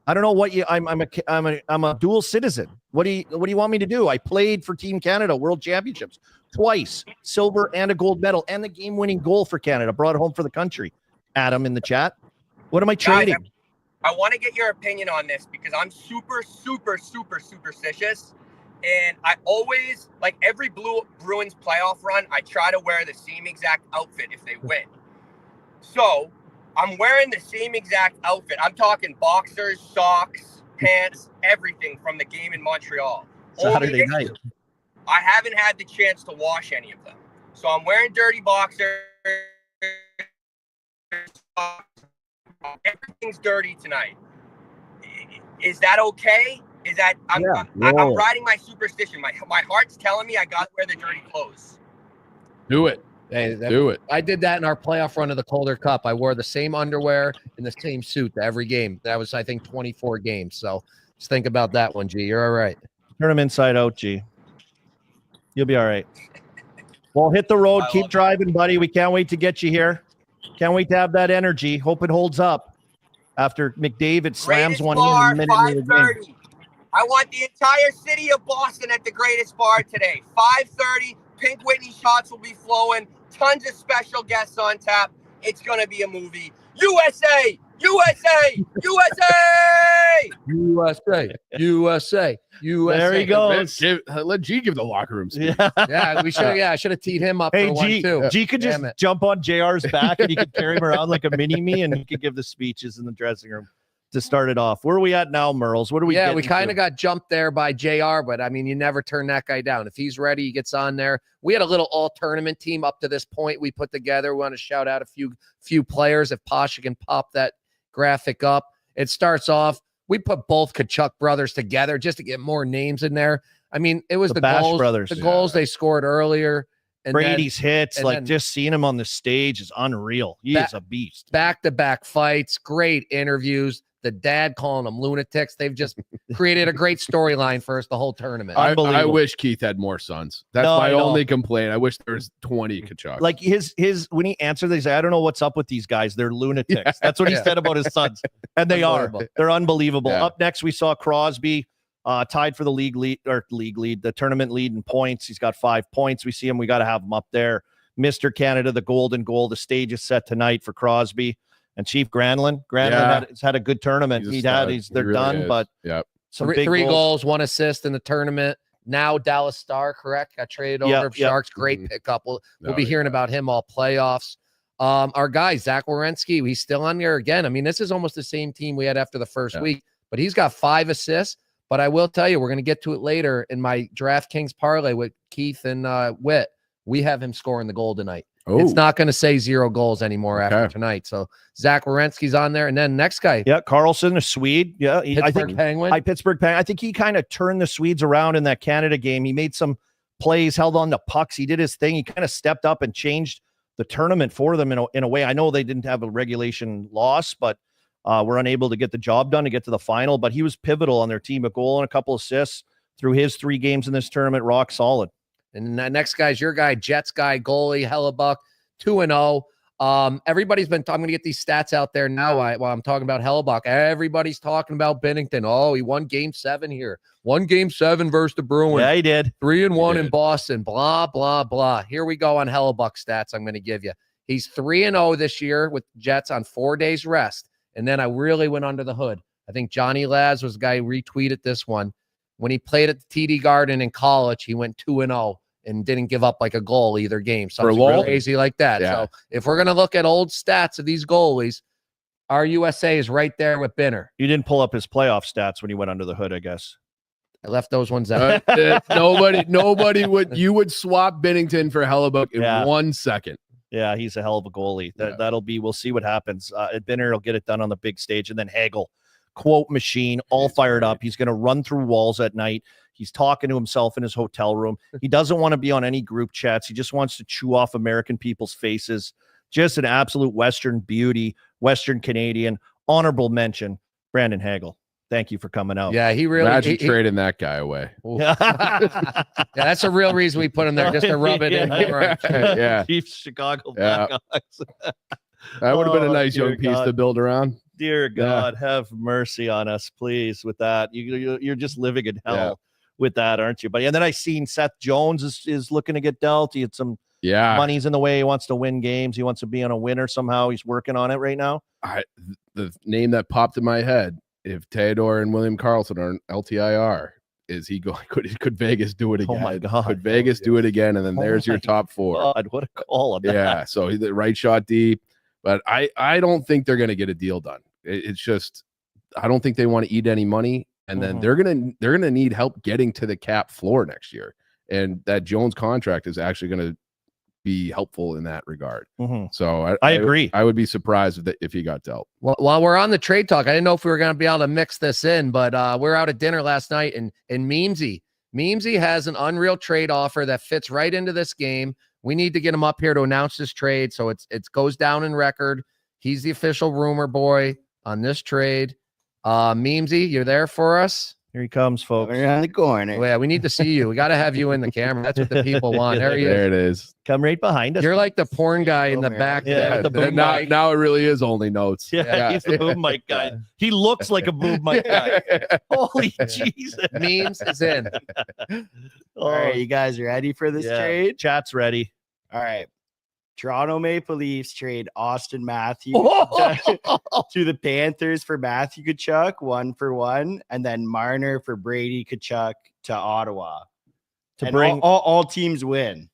I don't know what you. I'm a dual citizen. What do you want me to do? I played for Team Canada World Championships twice, silver and a gold medal, and the game-winning goal for Canada brought it home for the country. Adam in the chat. What am I trading? Guys, I want to get your opinion on this because I'm super, super, super superstitious. And I always, like every Bruins playoff run, I try to wear the same exact outfit if they win. So I'm wearing the same exact outfit. I'm talking boxers, socks, pants, everything from the game in Montreal. Saturday night. I haven't had the chance to wash any of them. So I'm wearing dirty boxers. Everything's dirty tonight. Is that okay? Is that I'm riding my superstition. My heart's telling me I got to wear the dirty clothes. Do it. Hey, Do it. I did that in our playoff run of the Calder Cup. I wore the same underwear and the same suit to every game. That was, I think, 24 games. So just think about that one, G. You're all right. Turn them inside out, G. You'll be all right. Well, hit the road. Keep driving, buddy. We can't wait to get you here. Can't wait to have that energy. Hope it holds up after McDavid slams one in a minute of the game. I want the entire city of Boston at the Greatest Bar today. 5:30. Pink Whitney shots will be flowing. Tons of special guests on tap. It's going to be a movie. USA! USA! USA! USA! USA! USA! There he goes. Let G give the locker room speech. Yeah, we should. Yeah, I should have teed him up for one too. G could just jump on JR's back and you could carry him around like a mini-me and he could give the speeches in the dressing room to start it off. Where are we at now, Merles? What are we? Yeah, we kind of got jumped there by JR, but I mean, you never turn that guy down. If he's ready, he gets on there. We had a little all-tournament team up to this point we put together. We want to shout out a few players. If Pasha can pop that graphic up, it starts off. We put both Kachuk brothers together just to get more names in there. I mean, it was the Bash goals, brothers. the goals they scored earlier. And Brady's hits, like just seeing him on the stage is unreal. He is a beast. Back-to-back fights, great interviews. The dad calling them lunatics. They've just created a great storyline for us the whole tournament. I wish Keith had more sons. That's my only complaint. I wish there was 20 Kachuk. Like his when he answered these, I don't know what's up with these guys. They're lunatics. Yeah. That's what he said about his sons. And they are. They're unbelievable. Yeah. Up next, we saw Crosby tied for the the tournament lead in points. He's got 5 points. We see him. We got to have him up there. Mr. Canada, the golden goal. The stage is set tonight for Crosby. And Chief Granlund has had a good tournament. They're really done, but some three, big three goals, 1 assist in the tournament. Now Dallas Star, correct? Got traded over. Sharks, great pickup. We'll be hearing about him all playoffs. Our guy, Zach Werenski, he's still on there again. I mean, this is almost the same team we had after the first week, but he's got 5 assists. But I will tell you, we're going to get to it later in my DraftKings parlay with Keith and Witt. We have him scoring the goal tonight. Oh. It's not going to say 0 goals anymore after tonight. So Zach Werenski's on there. And then next guy. Yeah, Carlson, a Swede. Yeah, Pittsburgh Penguin. Pittsburgh Penguin. I think he kind of turned the Swedes around in that Canada game. He made some plays, held on to pucks. He did his thing. He kind of stepped up and changed the tournament for them in a way. I know they didn't have a regulation loss, but were unable to get the job done to get to the final. But he was pivotal on their team. A goal and a couple assists through his 3 games in this tournament. Rock solid. And the next guy's your guy, Jets guy, goalie, Hellebuck, 2-0. Everybody's been I'm going to get these stats out there now while I'm talking about Hellebuck. Everybody's talking about Binnington. Oh, he won game 7 here. Won game 7 versus the Bruins. Yeah, he did. 3-1 in Boston. Blah, blah, blah. Here we go on Hellebuck stats I'm going to give you. He's 3-0 this year with Jets on 4 days rest. And then I really went under the hood. I think Johnny Laz was the guy who retweeted this one. When he played at the TD Garden in college, he went 2-0. And didn't give up like a goal either game. Something crazy like that. Yeah. So if we're going to look at old stats of these goalies, our USA is right there with Binner. You didn't pull up his playoff stats when he went under the hood, I guess. I left those ones out. Nobody would swap Binnington for Hellebuck in 1 second. Yeah, he's a hell of a goalie. We'll see what happens. Binner will get it done on the big stage. And then Hagel, quote machine, all fired up. He's going to run through walls at night. He's talking to himself in his hotel room. He doesn't want to be on any group chats. He just wants to chew off American people's faces. Just an absolute Western beauty, Western Canadian. Honorable mention, Brandon Hagel. Thank you for coming out. Yeah, he really imagine trading that guy away. Yeah, that's a real reason we put him there, just to rub it in. Yeah, Chiefs, Chicago Blackhawks. That would have been a nice young piece to build around. Dear God, have mercy on us, please. With that, you're just living in hell. With that, aren't you? But and then I seen Seth Jones is looking to get dealt. He had some money's in the way. He wants to win games. He wants to be on a winner somehow. He's working on it right now. The name that popped in my head, if Theodore and William Karlsson are an LTIR, is he going? Could Vegas do it again? Oh my God! Could Vegas do it again? And then there's your top 4. God, what a call on that. Yeah, so the right shot deep. But I don't think they're going to get a deal done. It's just I don't think they want to eat any money. And then they're gonna need help getting to the cap floor next year, and that Jones contract is actually going to be helpful in that regard. So I agree. I would be surprised if he got dealt. Well, while we're on the trade talk, I didn't know if we were going to be able to mix this in, but we're out at dinner last night, and Memesy has an unreal trade offer that fits right into this game. We need to get him up here to announce this trade, so it goes down in record. He's the official rumor boy on this trade. Memesy, you're there for us? Here he comes, folks. We're on the corner. Oh, yeah, we need to see you. We got to have you in the camera. That's what the people want. There he is. There it is. Come right behind us. You're like the porn guy in the back. Yeah, now it really is only notes. Yeah. He's the boom mic guy. He looks like a boom mic guy. Holy Jesus. Memes is in. All right, you guys ready for this trade? Chat's ready. All right. Toronto Maple Leafs trade Austin Matthews to the Panthers for Matthew Tkachuk 1-for-1, and then Marner for Brady Tkachuk to Ottawa. To bring all teams win.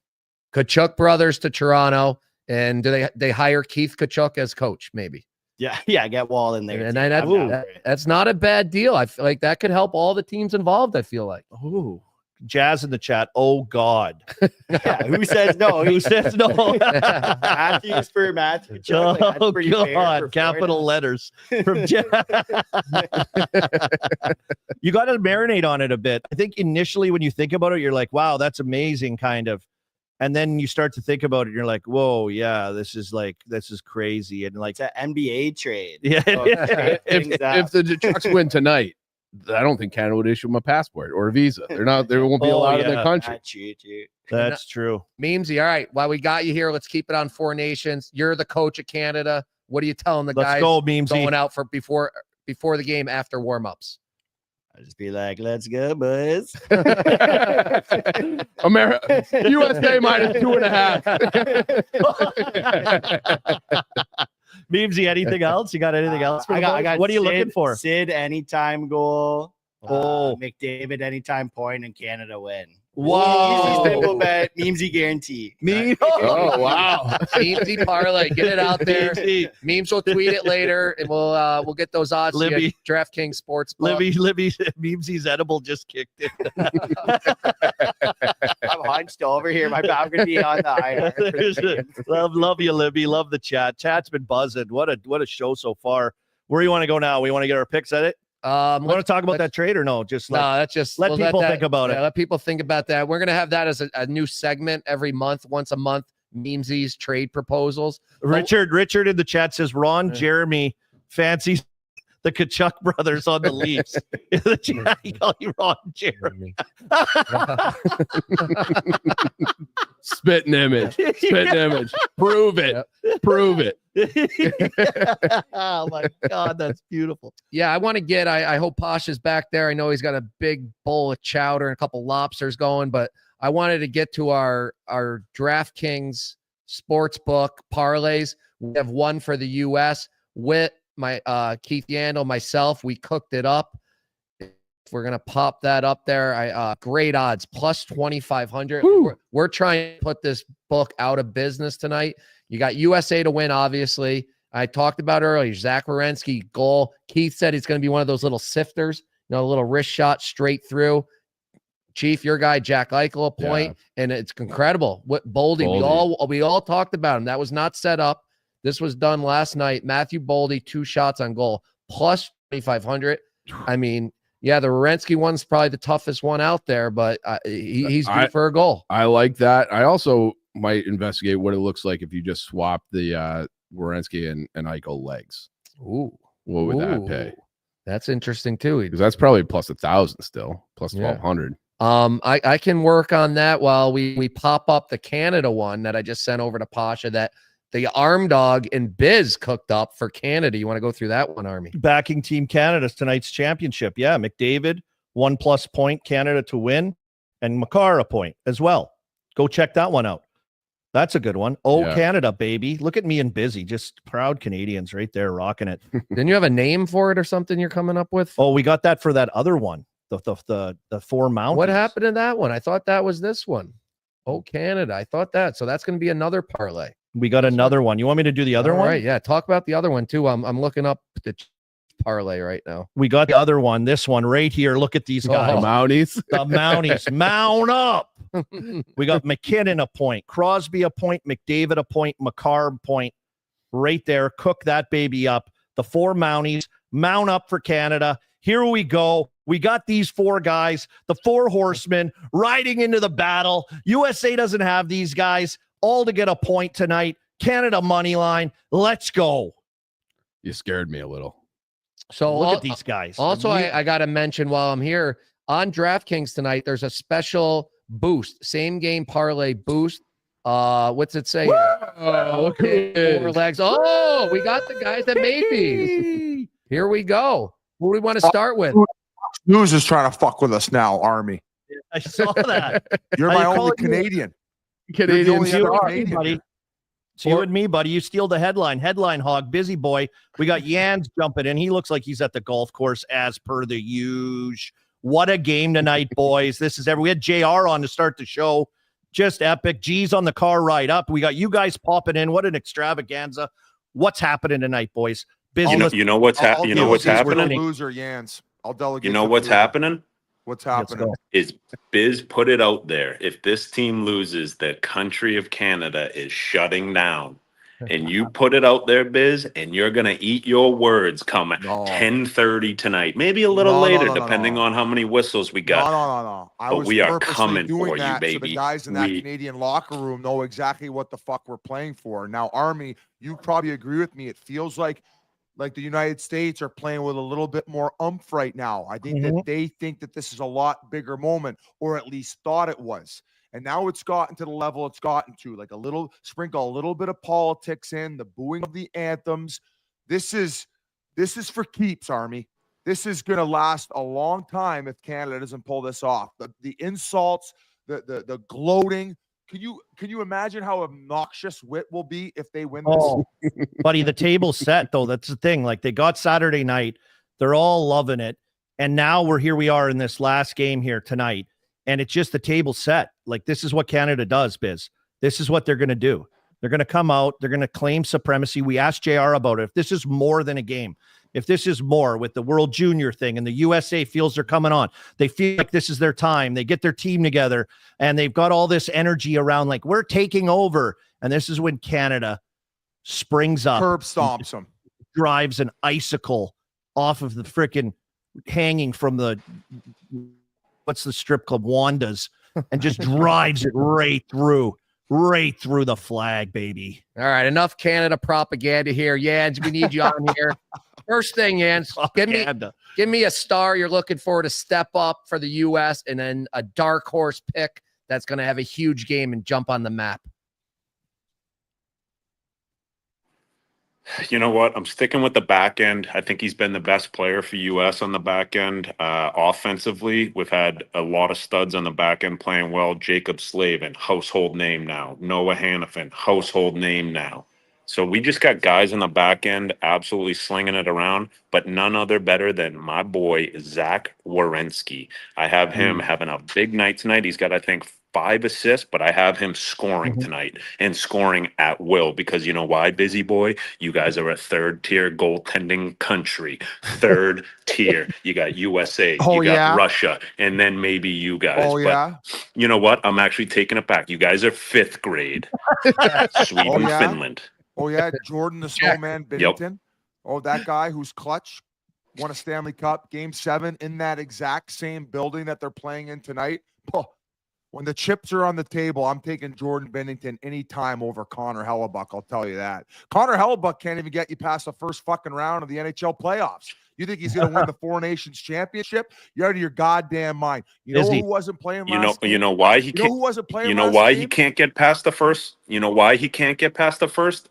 Tkachuk brothers to Toronto, and do they hire Keith Tkachuk as coach? Maybe. Yeah, get Wall in there. And that's not a bad deal. I feel like that could help all the teams involved. I feel like. Ooh. Jazz in the chat. Oh God. Yeah, who says no? Who says no? Matthews for Matthew. Like, oh God. Capital letters from Jazz. You got to marinate on it a bit. I think initially when you think about it, you're like, wow, that's amazing, kind of. And then you start to think about it, you're like, whoa, yeah, this is crazy. And like it's an NBA trade. Yeah. If the Chucks win tonight, I don't think Canada would issue them a passport or a visa. They won't be allowed in their country. That's true. Memesy, all right. While we got you here, let's keep it on 4 Nations. You're the coach of Canada. What are you telling the guys going out for before the game after warm-ups? I'll just be like, let's go, boys. America, USA minus 2.5. Memesy, anything else? You got anything else? I got what are you looking for? Sid anytime goal McDavid anytime point and Canada win. Wow. Stable bet, memesy guarantee. Oh, wow. Memesy parlay, get it out there. Memes will tweet it later, and we'll get those odds. Libby. DraftKings Sports. Libby, Memesy's edible just kicked in. I'm hunched over here. My balcony on the IR. love you, Libby. Love the chat. Chat's been buzzing. What a show so far. Where do you want to go now? We want to get our picks at it. We want to talk about that trade or no? Just that's just let people think about it. Let people think about that. We're gonna have that as a new segment every month, once a month. Memesy's trade proposals. Richard in the chat says Ron Jeremy fancies the Kachuk brothers on the Leafs. In the chat, he called you Ron Jeremy. Spitting image. Prove it. Prove it. Oh my God, that's beautiful. Yeah, I want to get. I hope Posh is back there. I know he's got a big bowl of chowder and a couple lobsters going, but I wanted to get to our DraftKings sportsbook parlays. We have one for the U.S. with my Keith Yandle, myself. We cooked it up. We're gonna pop that up there. Great odds, plus 2,500. We're trying to put this book out of business tonight. You got USA to win, obviously. I talked about earlier, Zach Werenski goal. Keith said it's going to be one of those little sifters, a little wrist shot straight through. Chief, your guy, Jack Eichel, a point, and it's incredible. What Boldy, we all talked about him. That was not set up. This was done last night. Matthew Boldy, 2 shots on goal, plus 2,500. I mean, yeah, the Werenski one's probably the toughest one out there, but he's due for a goal. I like that. I also might investigate what it looks like if you just swap the Werenski and Eichel legs. Ooh, what would that pay? That's interesting too, because that's probably plus 1,000 still, plus 1,200. I can work on that while we pop up the Canada one that I just sent over to Pasha that the Arm Dog and Biz cooked up for Canada. You want to go through that one, Army? Backing Team Canada tonight's championship. Yeah, McDavid, 1+ point, Canada to win, and Makar a point as well. Go check that one out. That's a good one. Canada, baby. Look at me and Busy. Just proud Canadians right there rocking it. Didn't you have a name for it or something you're coming up with? Oh, we got that for that other one. The 4 mountains. What happened to that one? I thought that was this one. Canada. I thought that. So that's going to be another parlay. We got another one. You want me to do the other one? Right. Yeah. Talk about the other one too. I'm looking up the parlay right now. We got the other one. This one right here. Look at these guys. The Mounties. The Mounties. Mount up. We got McKinnon a point, Crosby a point, McDavid a point, Makar a point. Right there. Cook that baby up. The 4 Mounties. Mount up for Canada. Here we go. We got these 4 guys, the 4 horsemen riding into the battle. USA doesn't have these guys all to get a point tonight. Canada money line. Let's go. You scared me a little. So look at these guys. Also, I got to mention while I'm here on DraftKings tonight, there's a special boost, same game parlay boost. What's it say? Look at 4 legs. Oh, we got the guys that made these. Here we go. What do we want to start with? Hughes is trying to fuck with us now, Army. I saw that. You're my only Canadian. Canadian. It's you and me, buddy. You steal the headline. Headline hog, busy boy. We got Yans jumping in. He looks like he's at the golf course as per the usual. What a game tonight, boys. We had JR on to start the show. Just epic. G's on the car ride up. We got you guys popping in. What an extravaganza. What's happening tonight, boys? Busy. You know what's happening? Loser, Yans. I'll delegate. You know what's happening? What's happening is Biz put it out there. If this team loses, the country of Canada is shutting down. And you put it out there, Biz, and you're going to eat your words come 10:30 tonight. Maybe a little later, depending on how many whistles we got. No. We are coming for you, baby. So the guys in that Canadian locker room know exactly what the fuck we're playing for. Now, Army, you probably agree with me. It feels like the United States are playing with a little bit more umph right now. I think that they think that this is a lot bigger moment, or at least thought it was. And now it's gotten to the level it's gotten to, like a little bit of politics in, the booing of the anthems. This is for keeps, Army. This is going to last a long time if Canada doesn't pull this off. The insults, the gloating. Can you imagine how obnoxious Wit will be if they win this? Buddy, the table's set, though. That's the thing. Like, they got Saturday night. They're all loving it. And now we are in this last game here tonight. And it's just the table set. Like, this is what Canada does, Biz. This is what they're going to do. They're going to come out. They're going to claim supremacy. We asked JR about it. If this is more than a game, if this is more with the World Junior thing and the USA feels they're coming on, they feel like this is their time. They get their team together and they've got all this energy around like, we're taking over. And this is when Canada springs up. Curb stomps them. Drives an icicle off of the freaking hanging from the, what's the strip club, Wanda's, and just drives it right through the flag, baby. All right, enough Canada propaganda here. Jans, we need you on here. First thing, Jans, give me a star you're looking for to step up for the U.S. and then a dark horse pick that's going to have a huge game and jump on the map. You know what? I'm sticking with the back end. I think he's been the best player for U.S. on the back end. Offensively, we've had a lot of studs on the back end playing well. Jacob Slavin, household name now. Noah Hannafin, household name now. So we just got guys on the back end absolutely slinging it around, but none other better than my boy, Zach Werenski. I have him having a big night tonight. He's got, I think, 5 assists, but I have him scoring tonight and scoring at will because you know why, busy boy? You guys are a third-tier goaltending country. Third tier. You got USA, you got Russia, and then maybe you guys. But you know what? I'm actually taking it back. You guys are 5th grade. Sweden, Finland. Oh, yeah, Jordan the Snowman Bennington. Oh, that guy who's clutch, won a Stanley Cup, Game 7 in that exact same building that they're playing in tonight. Oh, when the chips are on the table, I'm taking Jordan Bennington anytime over Connor Hellebuck, I'll tell you that. Connor Hellebuck can't even get you past the first fucking round of the NHL playoffs. You think he's going to win the Four Nations Championship? You're out of your goddamn mind. You know who wasn't playing last game? You know why he can't? Who wasn't playing You know last why game? he can't get past the first? You know why he can't get past the first?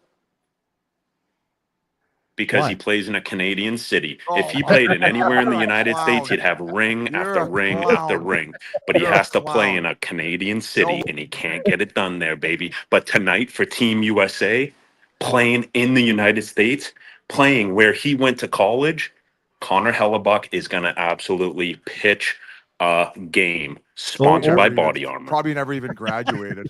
Because he plays in a Canadian city. If he played in anywhere in the United States, he'd have ring after ring after ring. But he has to play in a Canadian city, and he can't get it done there, baby. But tonight for Team USA, playing in the United States, playing where he went to college, Connor Hellebuck is going to absolutely pitch a game sponsored by Body Armor. Probably never even graduated.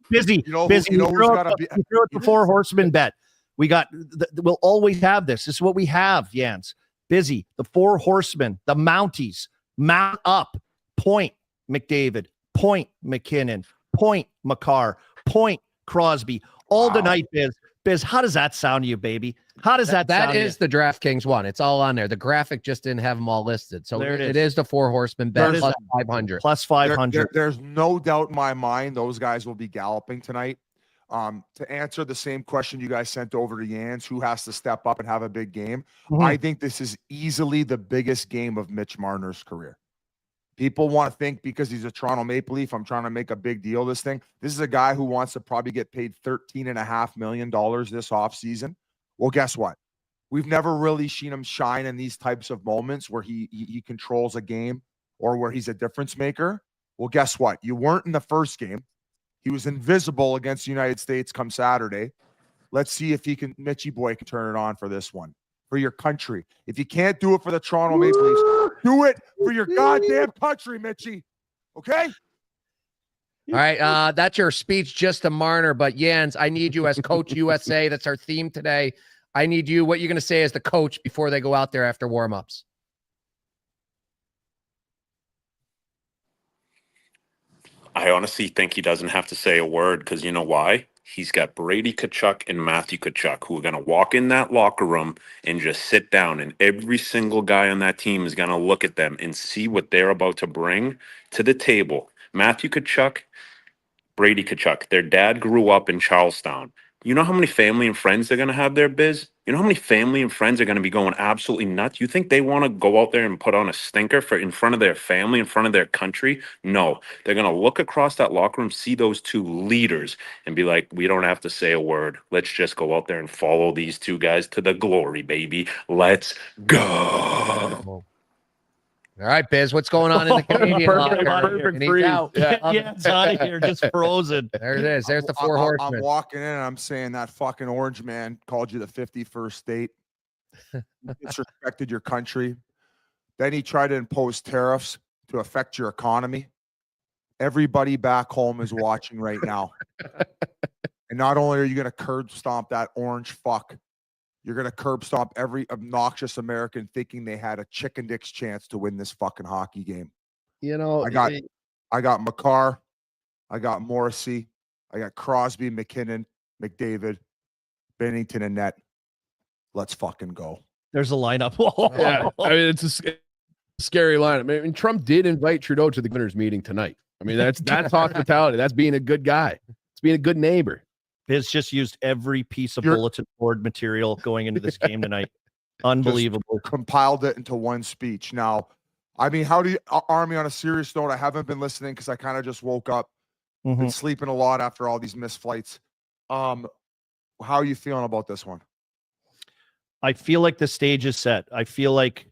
Busy. You know who's got to be the 4 horsemen bet. We got, we'll always have this. This is what we have, Jans. Busy, the 4 horsemen, the Mounties, mount up, point McDavid, point McKinnon, point McCarr, point Crosby, all tonight, Biz. Biz, how does that sound to you, baby? How does that sound? That is the DraftKings one. It's all on there. The graphic just didn't have them all listed. So there it is the 4 horsemen bet plus 500. Plus 500. There's no doubt in my mind those guys will be galloping tonight. To answer the same question you guys sent over to Jans, who has to step up and have a big game? I think this is easily the biggest game of Mitch Marner's career. People want to think because he's a Toronto Maple Leaf, I'm trying to make a big deal of this thing. This is a guy who wants to probably get paid $13.5 million this offseason. Well, guess what? We've never really seen him shine in these types of moments where he controls a game or where he's a difference maker. Well, guess what? You weren't in the first game. He was invisible against the United States come Saturday. Let's see if Mitchie boy can turn it on for this one, for your country. If you can't do it for the Toronto Maple Leafs, do it for your goddamn country, Mitchie. Okay? All right, that's your speech just to Marner, but Jans, I need you as Coach USA. That's our theme today. I need you, what you're going to say as the coach before they go out there after warm-ups. I honestly think he doesn't have to say a word because you know why? He's got Brady Tkachuk and Matthew Tkachuk who are going to walk in that locker room and just sit down, and every single guy on that team is going to look at them and see what they're about to bring to the table. Matthew Tkachuk, Brady Tkachuk, their dad grew up in Charlestown. You know how many family and friends they're going to have there, Biz? You know how many family and friends are going to be going absolutely nuts? You think they want to go out there and put on a stinker in front of their family, in front of their country? No. They're going to look across that locker room, see those 2 leaders, and be like, we don't have to say a word. Let's just go out there and follow these 2 guys to the glory, baby. Let's go. All right, Biz, what's going on in the Canadian locker room? Perfect He's freeze. out. Yeah, it's out of here, just frozen. There it is. There's the 4 horsemen. I'm walking in and I'm saying that fucking orange man called you the 51st state. You disrespected your country. Then he tried to impose tariffs to affect your economy. Everybody back home is watching right now. And not only are you going to curb stomp that orange fuck, you're going to curb stomp every obnoxious American thinking they had a chicken dick's chance to win this fucking hockey game. You know, I got Makar, I got Morrissey, I got Crosby, McKinnon, McDavid, Bennington, and Net. Let's fucking go. There's a lineup. yeah, I mean, it's a scary lineup. I mean, Trump did invite Trudeau to the governor's meeting tonight. I mean, that's hospitality. That's being a good guy. It's being a good neighbor. Biz just used every piece of bulletin board material going into this game tonight. Unbelievable. Just compiled it into one speech. Now, I mean, how do you, Army, on a serious note, I haven't been listening because I kind of just woke up. Been sleeping a lot after all these missed flights. How are you feeling about this one? I feel like the stage is set. I feel like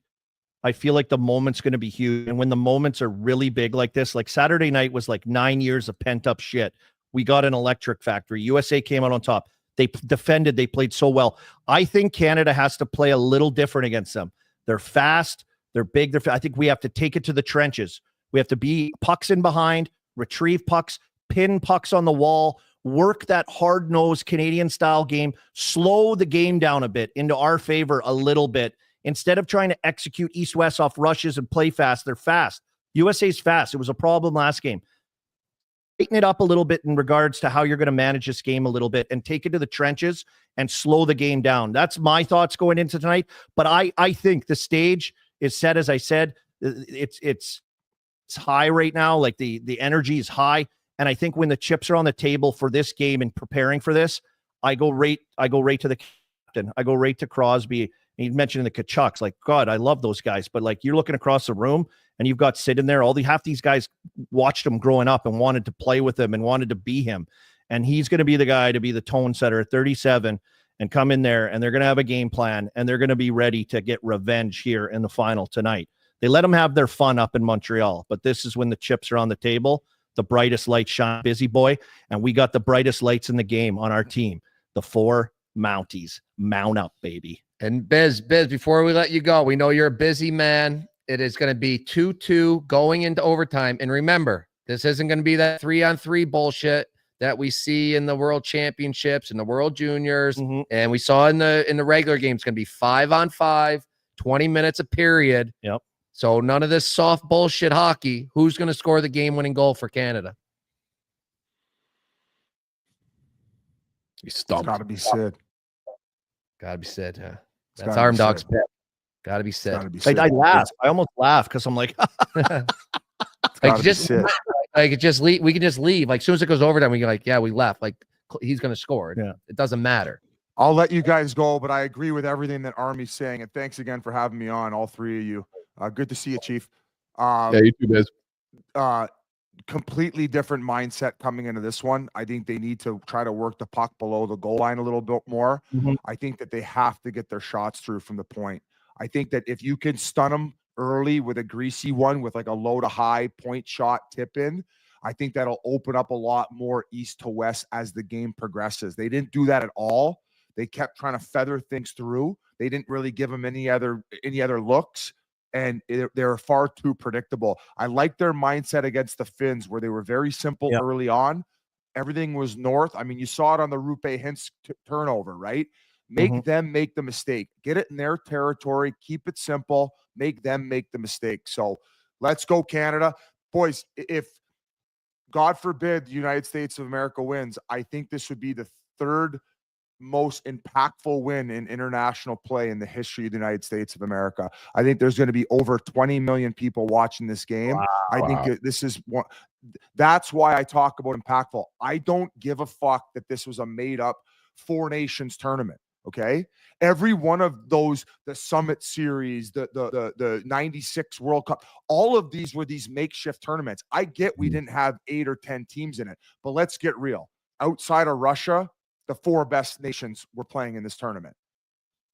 the moment's going to be huge. And when the moments are really big like this, like Saturday night was like 9 years of pent up shit. We got an electric factory. USA came out on top. They defended. They played so well. I think Canada has to play a little different against them. They're fast. They're big. I think we have to take it to the trenches. We have to be pucks in behind, retrieve pucks, pin pucks on the wall, work that hard-nosed Canadian-style game, slow the game down a bit into our favor a little bit. Instead of trying to execute east-west off rushes and play fast, they're fast. USA's fast. It was a problem last game. Tighten it up a little bit in regards to how you're going to manage this game a little bit and take it to the trenches and slow the game down. That's my thoughts going into tonight. But I think the stage is set, as I said. It's high right now. Like the energy is high. And I think when the chips are on the table for this game and preparing for this, I go right to the captain. I go right to Crosby. And you mentioned the Kachucks. Like, God, I love those guys. But like, you're looking across the room and you've got Sid in there. Half these guys watched him growing up and wanted to play with him and wanted to be him. And he's going to be the guy to be the tone setter at 37 and come in there, and they're going to have a game plan, and they're going to be ready to get revenge here in the final tonight. They let them have their fun up in Montreal, but this is when the chips are on the table. The brightest lights shine, busy boy, and we got the brightest lights in the game on our team. The 4 Mounties. Mount up, baby. And Biz, before we let you go, we know you're a busy man. It is going to be 2-2 going into overtime. And remember, this isn't going to be that 3-on-3 bullshit that we see in the World Championships and the World Juniors. And we saw in the regular game. It's going to be 5-on-5, 20 minutes a period. Yep. So none of this soft bullshit hockey. Who's going to score the game-winning goal for Canada? He's stumped. It's got to be Sid. Got to be Sid, huh? That's Arm Dog's pick. Got to be Sid. I laugh. I almost laugh because I'm like, like just leave. We can just leave. Like as soon as it goes overtime, we can like, yeah, we left. Like he's going to score. Yeah. It doesn't matter. I'll let you guys go, but I agree with everything that Army's saying. And thanks again for having me on, all three of you. Good to see you, Chief. Yeah, you too, Biz. Completely different mindset coming into this one. I think they need to try to work the puck below the goal line a little bit more. I think that they have to get their shots through from the point. I think that if you can stun them early with a greasy one with like a low to high point shot tip in, I think that'll open up a lot more east to west as the game progresses. They didn't do that at all. They kept trying to feather things through. They didn't really give them any other looks, and they're far too predictable. I like their mindset against the Finns, where they were very simple early on. Everything was north. I mean, you saw it on the Rupe Hintz turnover, right? Make them make the mistake. Get it in their territory. Keep it simple. Make them make the mistake. So let's go, Canada. Boys, if God forbid the United States of America wins, I think this would be the third most impactful win in international play in the history of the United States of America. I think there's going to be over 20 million people watching this game. Wow. I think this is one. That's why I talk about impactful. I don't give a fuck that this was a made up 4 nations tournament. Okay. Every one of those, the Summit Series, the 96 World Cup, all of these were these makeshift tournaments. I get we didn't have 8 or 10 teams in it, but let's get real. Outside of Russia, the 4 best nations were playing in this tournament.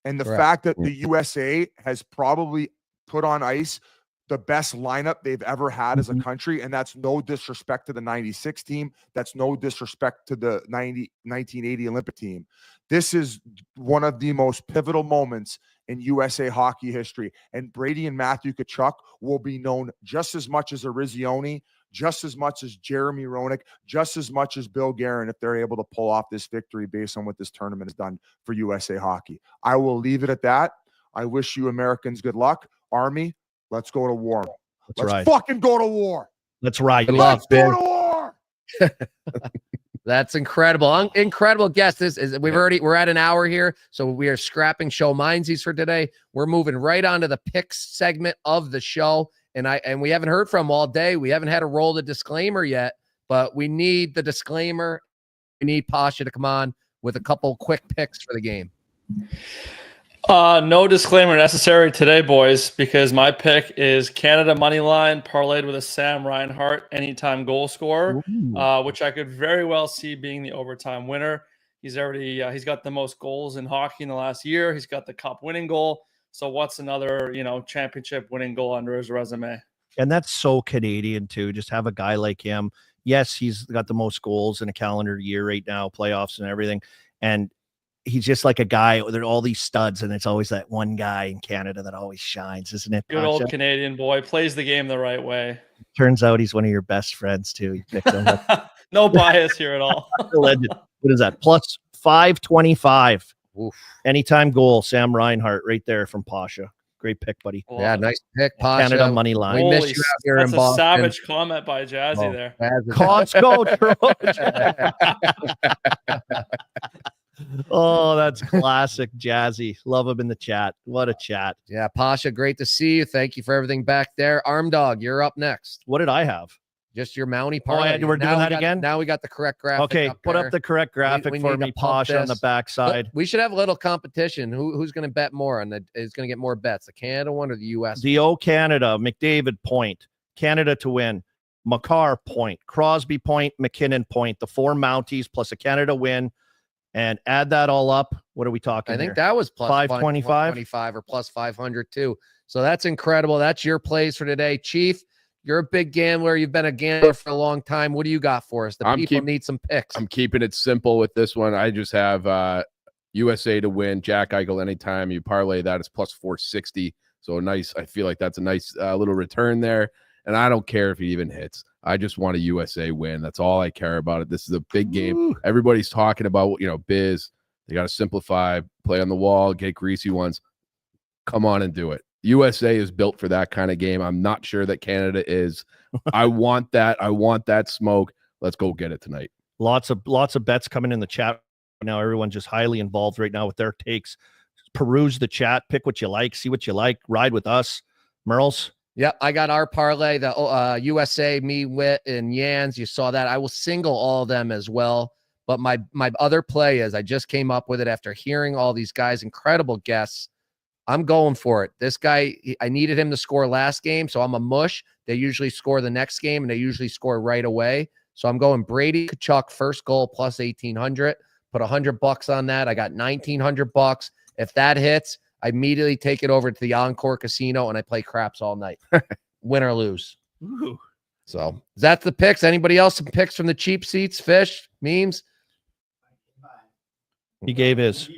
And the fact that the USA has probably put on ice the best lineup they've ever had as a country, and that's no disrespect to the 96 team. That's no disrespect to the 1980 Olympic team. This is one of the most pivotal moments in USA hockey history. And Brady and Matthew Tkachuk will be known just as much as Arizioni, just as much as Jeremy Roenick, just as much as Bill Guerin if they're able to pull off this victory based on what this tournament has done for USA hockey. I will leave it at that. I wish you Americans good luck. Army, let's go to war. Let's fucking go to war. Let's ride. Let's go to war. That's incredible. Incredible guest. We're at an hour here, so we are scrapping show mindsies for today. We're moving right on to the picks segment of the show. And we haven't heard from him all day. We haven't had to roll the disclaimer yet, but we need the disclaimer. We need Pasha to come on with a couple quick picks for the game. No disclaimer necessary today, boys, because my pick is Canada money line parlayed with a Sam Reinhart anytime goal scorer, which I could very well see being the overtime winner. He's already he's got the most goals in hockey in the last year. He's got the cup winning goal. So what's another, championship winning goal under his resume? And that's so Canadian too. Just have a guy like him. Yes, he's got the most goals in a calendar year right now, playoffs and everything. And he's just like a guy. There are all these studs, and it's always that one guy in Canada that always shines, isn't it? Good old Canadian boy, plays the game the right way. Turns out he's one of your best friends too. You picked him up. No bias here at all. Legend. What is that? Plus 525. Oof. Anytime goal, Sam Reinhart right there from Pasha. Great pick, buddy. Yeah, nice pick, Pasha. Canada money line. We missed you out here in Boston. That's a savage comment by Jazzy there. Costco, Oh, that's classic Jazzy. Love him in the chat. What a chat. Yeah, Pasha, great to see you. Thank you for everything back there. Arm Dog, you're up next. What did I have? Just your Mountie parlay. We're doing that again? Now we got the correct graphic. Okay, put up the correct graphic for me, Pasha, on the backside. We should have a little competition. Who's going to bet more on is going to get more bets, the Canada one or the U.S.? The O Canada, McDavid point, Canada to win, Makar point, Crosby point, McKinnon point, the 4 Mounties plus a Canada win, and add that all up. What are we talking? I think that was plus 525 or plus 500 too. So that's incredible. That's your plays for today, Chief. You're a big gambler. You've been a gambler for a long time. What do you got for us? People need some picks. I'm keeping it simple with this one. I just have USA to win. Jack Eichel anytime. You parlay that, it's plus 460. So nice. I feel like that's a nice little return there. And I don't care if he even hits. I just want a USA win. That's all I care about. This is a big game. Ooh. Everybody's talking about, Biz. They got to simplify, play on the wall, get greasy ones. Come on and do it. USA is built for that kind of game. I'm not sure that Canada is. I want that. I want that smoke. Let's go get it tonight. Lots of bets coming in the chat now. Everyone's just highly involved right now with their takes. Peruse the chat, pick what you like, see what you like, ride with us. Merles? Yep, I got our parlay, the USA, me, Wit, and Yans. You saw that. I will single all of them as well. But my other play is I just came up with it after hearing all these guys' incredible guests. I'm going for it. This guy, I needed him to score last game, so I'm a mush. They usually score the next game, and they usually score right away. So I'm going Brady Tkachuk, first goal, plus 1,800. Put $100 on that. I got $1,900. If that hits, I immediately take it over to the Encore Casino, and I play craps all night. Win or lose. Ooh. So that's the picks. Anybody else some picks from the cheap seats? Fish, memes? He gave his.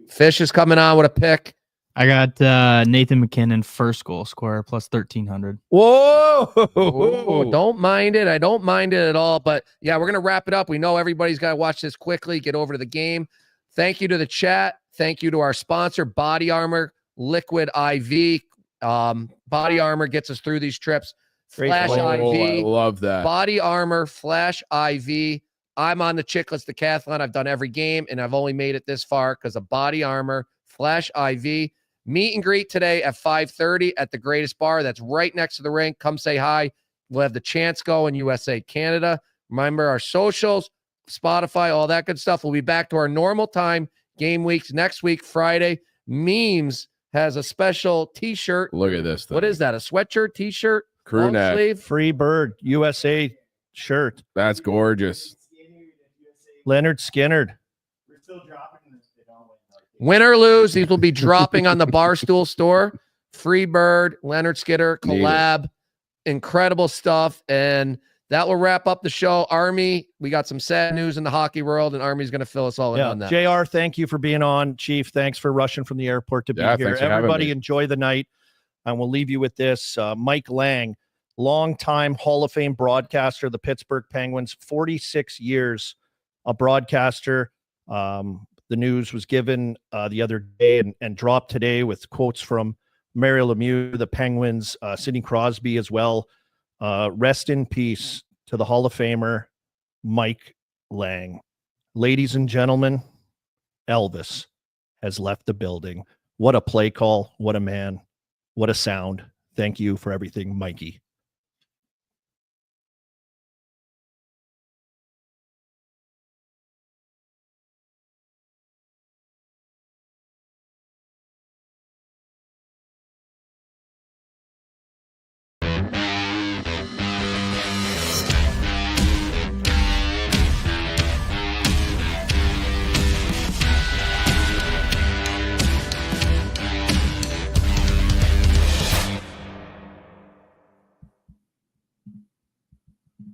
Fish is coming on with a pick. I got Nathan McKinnon, first goal scorer, plus 1,300. Whoa! Ooh, don't mind it. I don't mind it at all. But yeah, we're gonna wrap it up. We know everybody's got to watch this quickly. Get over to the game. Thank you to the chat. Thank you to our sponsor, Body Armor Liquid IV. Body Armor gets us through these trips. Flash IV. I love that. Body Armor Flash IV. I'm on the Chicklets Decathlon. I've done every game, and I've only made it this far because of Body Armor Flash IV. Meet and greet today at 5:30 at the Greatest Bar. That's right next to the rink. Come say hi. We'll have the chance go in USA, Canada. Remember our socials, Spotify, all that good stuff. We'll be back to our normal time, game weeks next week, Friday. Memes has a special T-shirt. Look at this thing. What is that? A sweatshirt, T-shirt, crew neck, sleeve? Free Bird USA shirt. That's gorgeous. Leonard Skinnard. We're still dropping this. Win or lose, these will be dropping on the Barstool store. Free Bird, Leonard Skinner collab, incredible stuff. And that will wrap up the show. Army, we got some sad news in the hockey world, and Army's going to fill us all in on that. JR, thank you for being on. Chief, thanks for rushing from the airport to be here. Thanks for having Everybody me. enjoy the night. And we'll leave you with this. Mike Lang, longtime Hall of Fame broadcaster of the Pittsburgh Penguins, 46 years a broadcaster. The news was given the other day and dropped today with quotes from Mario Lemieux, the Penguins, Sidney Crosby as well. Rest in peace to the Hall of Famer, Mike Lang. Ladies and gentlemen, Elvis has left the building. What a play call. What a man. What a sound. Thank you for everything, Mikey.